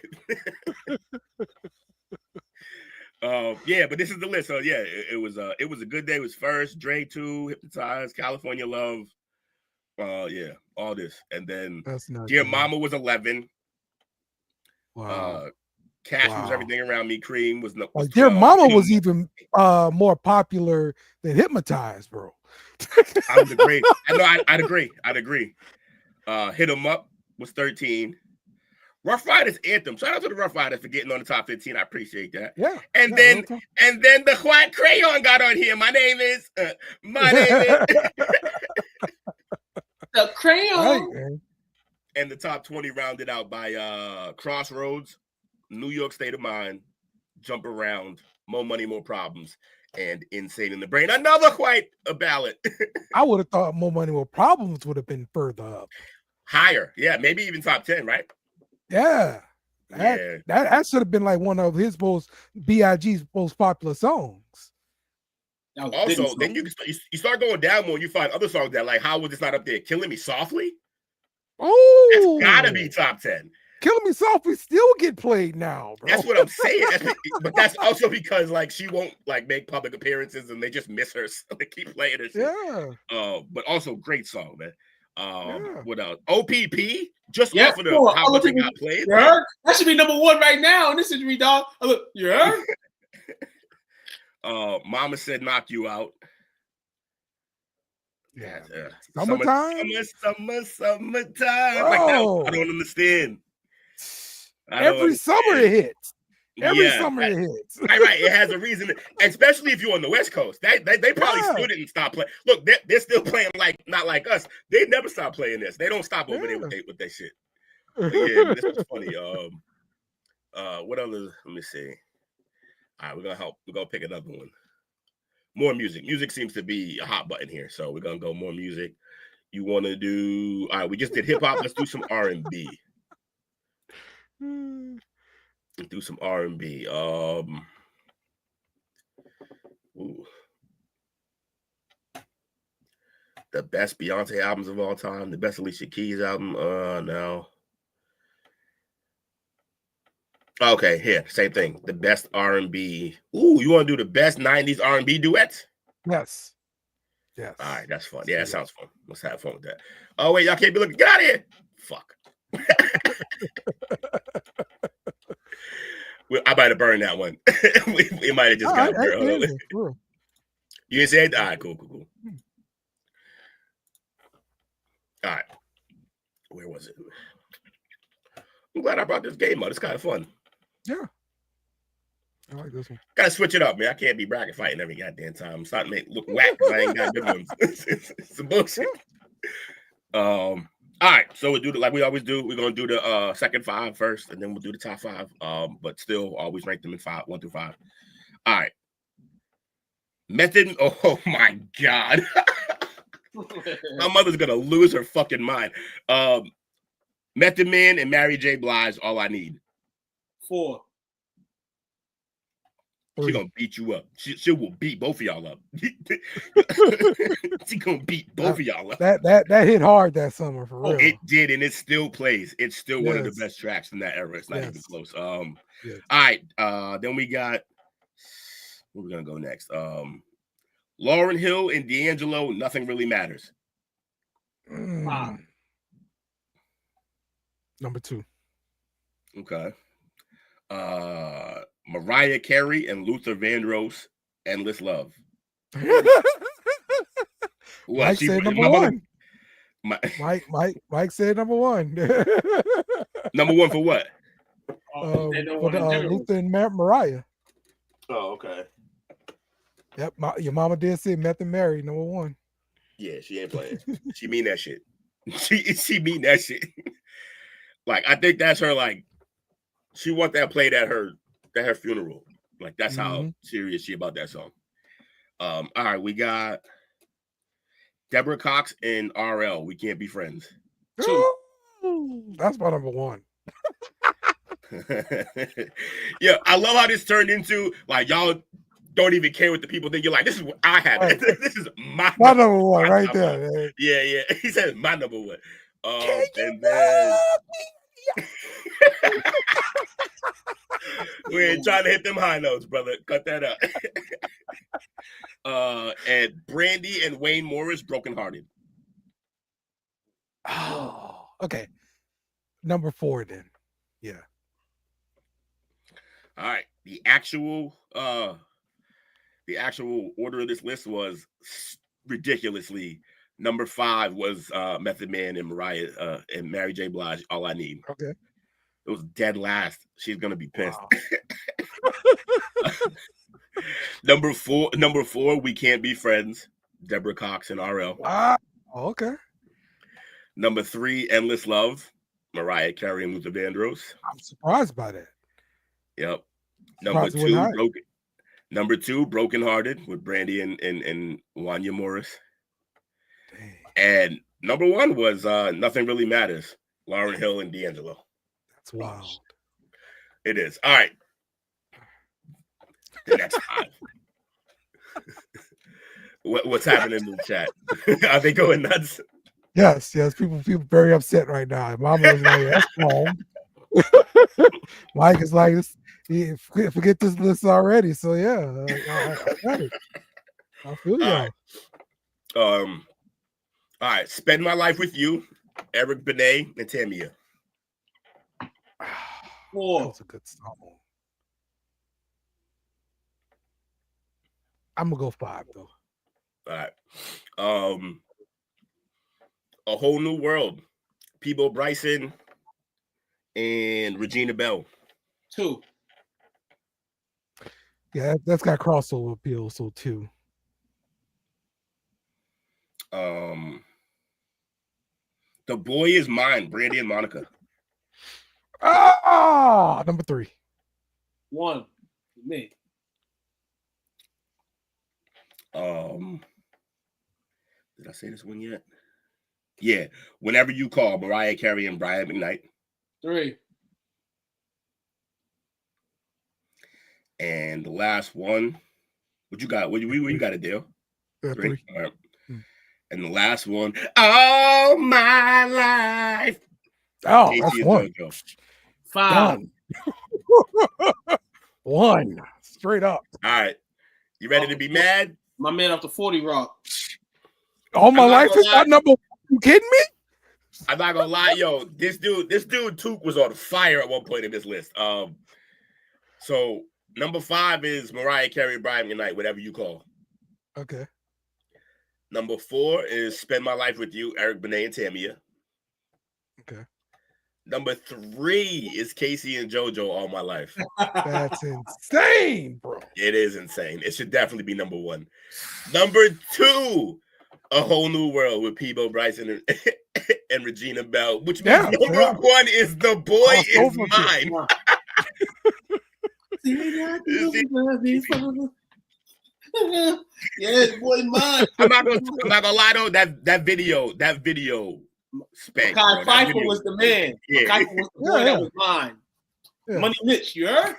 Yeah, but this is the list. So yeah, it was a good day. It was first, Dre 2, Hypnotize, California Love. Yeah, all this, and then Dear Mama was 11. Wow. Cash was Everything Around Me. Cream was no. Dear Mama was even more popular than Hypnotize, bro. I would agree. I'd agree. Hit 'Em Up was 13. Rough Riders Anthem. Shout out to the Rough Riders for getting on the top 15. I appreciate that. Yeah. And then the White Crayon got on here. My name is The Crayon. Right, and the top 20 rounded out by Crossroads, New York State of Mind, Jump Around, More Money, More Problems, and Insane in the Brain. Another quite a ballad. I would have thought More Money, More Problems would have been further up. Higher. Yeah, maybe even top 10, right? Yeah. That should have been like one of his B.I.G.'s most popular songs. Also, then you start going down more, you find other songs that like, how was this not up there? Killing Me Softly? Oh, that's gotta be top 10. Killing Me Softly still get played now, bro. That's what I'm saying. But that's also because like she won't like make public appearances and they just miss her, so they keep playing her shit. Yeah. But also great song, man. What else? OPP, just off of how much it got played. That should be number 1 right now in this industry, dog. Look, Mama Said Knock You Out. Yeah. Summertime. Summertime. Like that, I don't understand. Every summer it hits. Every summer it hits. Right. It has a reason, especially if you're on the West Coast. They probably still didn't stop playing. Look, they're still playing like not like us. They never stop playing this. They don't stop over there with their shit. But yeah, this was funny. What other? Let me see. All right, we're gonna pick another one. More music. Music seems to be a hot button here, so we're gonna go more music. You want to do? All right, we just did hip hop. Let's do some R&B. Do some R&B. The best Beyonce albums of all time. The best Alicia Keys album. No. Okay, here, same thing. The best R&B. Ooh, you want to do the best 90s R&B duets? Yes. Yes. All right, that's fun. Yeah, that sounds fun. Let's have fun with that. Oh, wait, y'all can't be looking. Get out of here. Fuck. I might have burned that one. we might have just got it. You didn't say it? All right, cool. All right. Where was it? I'm glad I brought this game up. It's kind of fun. Yeah. I like this one. Gotta switch it up, man. I can't be bracket fighting every goddamn time. Start to make look whack because I ain't got good ones. It's some bullshit. All right, so we'll do like we always do. We're gonna do the second 5 first, and then we'll do the top 5. But still always rank them in 1 through 5. All right. Method. Oh my god. My mother's gonna lose her fucking mind. Method Man and Mary J. Blige, All I Need. 4. She gonna beat you up. She will beat both of y'all up. She gonna beat both of y'all up. That hit hard that summer for real. It did, and it still plays. It's still one of the best tracks in that era. It's not even close. All right. Then we got where we gonna go next? Lauryn Hill and D'Angelo, Nothing Really Matters. Number 2. Okay. Mariah Carey and Luther Vandross, Endless Love. Mike said number 1. Mike said number 1. Number 1 for what? For Luther and Mariah. Oh, okay. Yep, your mama did say Meth and Mary, number 1. Yeah, she ain't playing. She mean that shit. She mean that shit. Like, I think that's her, like, she want that played at her funeral. Like, that's how serious she about that song. All right, we got Deborah Cox and RL, We Can't Be Friends. 2. That's my number 1. Yeah, I love how this turned into, like, y'all don't even care what the people think. You're like, this is what I have. Right. This is my number 1 right there. Man. Yeah. He said my number 1. And then we ain't trying to hit them high notes, brother. Cut that up. And Brandy and Wayne Morris, Broken Hearted. Oh, okay. Number 4 then. Yeah. All right. The actual order of this list was ridiculously. Number 5 was Method Man and Mariah and Mary J. Blige, All I Need. Okay. It was dead last. She's gonna be pissed. Wow. Number 4, We Can't Be Friends, Deborah Cox and RL. Wow. Okay. Number 3, Endless Love, Mariah Carey and Luther Vandross. I'm surprised by that. Yep. Number 2, Broken Hearted with Brandy and Wanya Morris. Dang. And number 1 was Nothing Really Matters, Lauryn Hill and D'Angelo. That's wild. It is. All right. The next 5. What's happening in the chat? Are they going nuts? Yes. People very upset right now. Mama is like, that's wrong. Mike is like, forget this list already. So yeah, I got it. I feel you. All right. Spend My Life With You, Eric Benet and Tamia. 4. That's a good song. I'm gonna go 5 though. All right. A Whole New World, Peebo Bryson and Regina Bell. 2. Yeah, that's got crossover appeal, so 2. The Boy Is Mine, Brandy and Monica. Number 3. 1. Me. Did I say this one yet? Yeah. Whenever You Call, Mariah Carey and Brian McKnight. 3. And the last one, what you got? What you got, Adele? 3. All right. And the last one, All My Life. Oh, that's 1. 5. One. Straight up. All right. You ready to be mad? My man off the 40 Rock. All my life is not number one. You kidding me? I'm not gonna lie, yo. This dude, Took was on fire at one point in this list. So number 5 is Mariah Carey, Brian Unite, whatever you call. Okay. Number 4 is Spend My Life With You, Eric Benet and Tamia. Okay. Number 3 is Casey and JoJo, All My Life. That's insane, bro. It is insane. It should definitely be number 1. Number 2, A Whole New World with Peebo Bryson and Regina Bell, which means number 1 is The Boy Is Mine. Yeah, Boy Mine. I'm not gonna lie though. That video spanked. Makai Pfeiffer was the man. Yeah. Makai was the boy that was mine. Yeah. Money Mitch, you heard?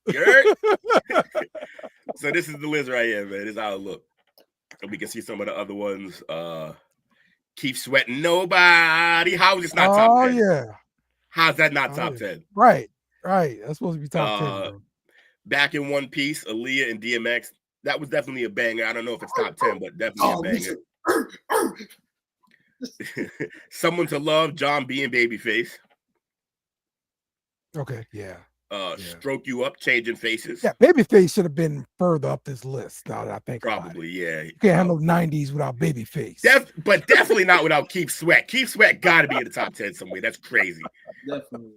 You heard? So this is the list right here, man. This is how it look. So we can see some of the other ones. Keep Sweating Nobody. How is this not top 10? Oh yeah. How's that not top 10? Right. That's supposed to be top 10. Bro. Back in One Piece, Aaliyah and DMX. That was definitely a banger. I don't know if it's top 10, but definitely a banger. Someone to Love, John B and Babyface. Okay, yeah. Stroke You Up, Changing Faces. Yeah, Babyface should have been further up this list. Now that I think probably, yeah. You can't have no 90s without Babyface. But definitely not without Keep Sweat. Keep Sweat got to be in the top 10 somewhere. That's crazy. Definitely.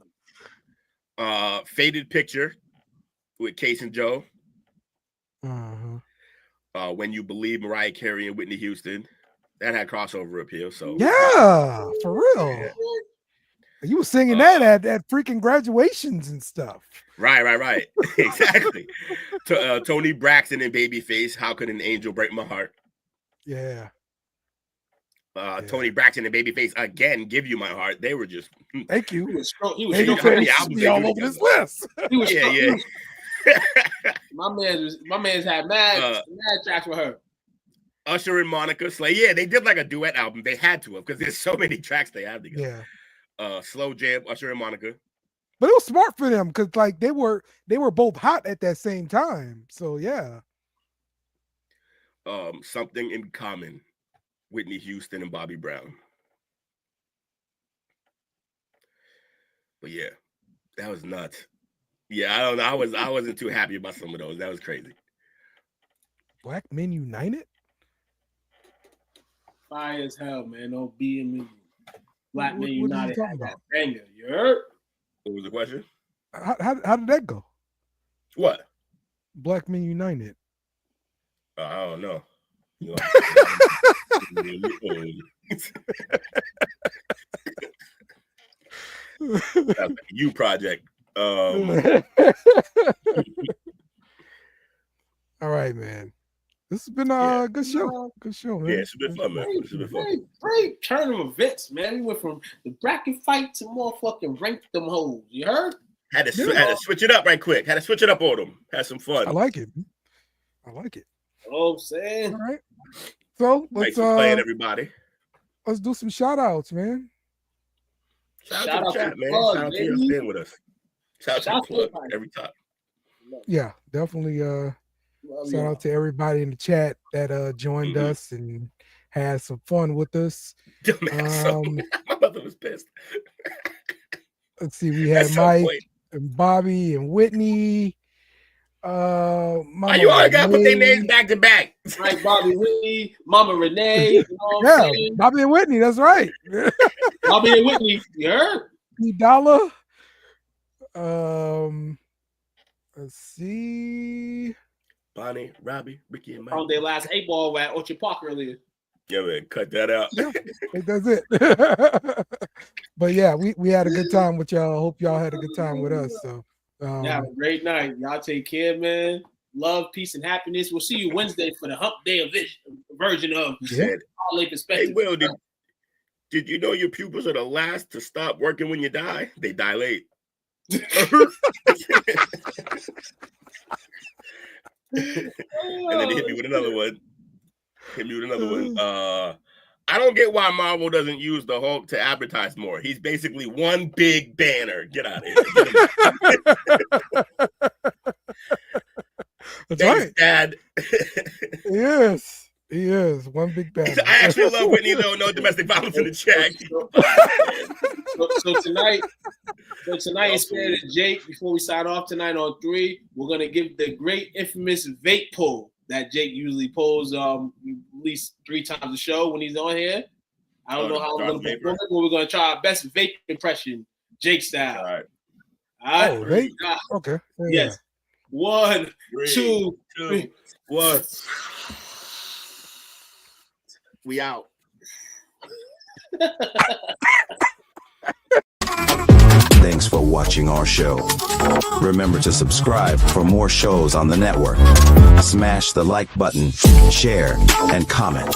Faded Picture with Case and Joe. Uh-huh. When You Believe, Mariah Carey and Whitney Houston. That had crossover appeal. So yeah, for real. Yeah. You were singing that at freaking graduations and stuff. Right. Exactly. Tony Braxton and Babyface, How Could an Angel Break My Heart? Yeah. Tony Braxton and Babyface again, Give You My Heart. They were just thank you. He was all over this list. Yeah. My man's had mad tracks with her. Usher and Monica Slay. Yeah, they did like a duet album. They had to have because there's so many tracks they have together. Yeah. Slow Jam, Usher and Monica. But it was smart for them because like they were both hot at that same time. So yeah. Something in Common, Whitney Houston and Bobby Brown. But yeah, that was nuts. Yeah, I don't know. I wasn't too happy about some of those. That was crazy. Black Men United? Fire as hell, man. No B and me. Black Men What are you United talking had that about? banger. You heard? What was the question? How did that go? What? Black Men United. I don't know. You know. You project. All right, man. This has been a good show. Good show, man. Yeah, it's been fun, man. It's been fun. Great turn of events, man. We went from the bracket fight to motherfucking rank them hoes. You heard? Had to switch it up right quick. Had to switch it up on them. Had some fun. I like it. You know what I'm saying? All right. So Thanks for playing, everybody. Let's do some shout outs, man. Shout out to the chat, man. Shout out to you staying with us. Shout out to the plug every time. Yeah, definitely. Shout out to everybody in the chat that joined us and had some fun with us. My mother was pissed. Let's see, we had Mike and Bobby and Whitney. Why you always gotta put their names back to back? Right, Bobby Whitney, Mama Renee. You know what I'm saying? Bobby and Whitney, that's right. Bobby and Whitney, you heard? $3. Let's see. Bonnie, Robbie, Ricky, and Mike. On their last 8-ball at Orchard Park earlier. Yeah, man, cut that out. Yeah, that's it. But yeah, we had a good time with y'all. Hope y'all had a good time with us. So have a great night. Y'all take care, man. Love, peace, and happiness. We'll see you Wednesday for the hump day version of Holiday Perspective. Hey, Will, did you know your pupils are the last to stop working when you die? They die late. And then he hit me with another one. I don't get why Marvel doesn't use the Hulk to advertise more. He's basically one big banner. Get out of here. That's Thanks, right. Dad. Yes, he is one big banner. I actually love Whitney though. No domestic violence in the chat. So tonight, instead of Jake, before we sign off tonight on 3, we're gonna give the great infamous vape poll that Jake usually polls at least 3 times a show when he's on here. I don't know how I'm gonna perform it, but we're gonna try our best vape impression, Jake style. All right. Oh, vape? Okay. Yes. 1, 2, 3. 1. We out. Thanks for watching our show. Remember to subscribe for more shows on the network. Smash the like button, share, and comment.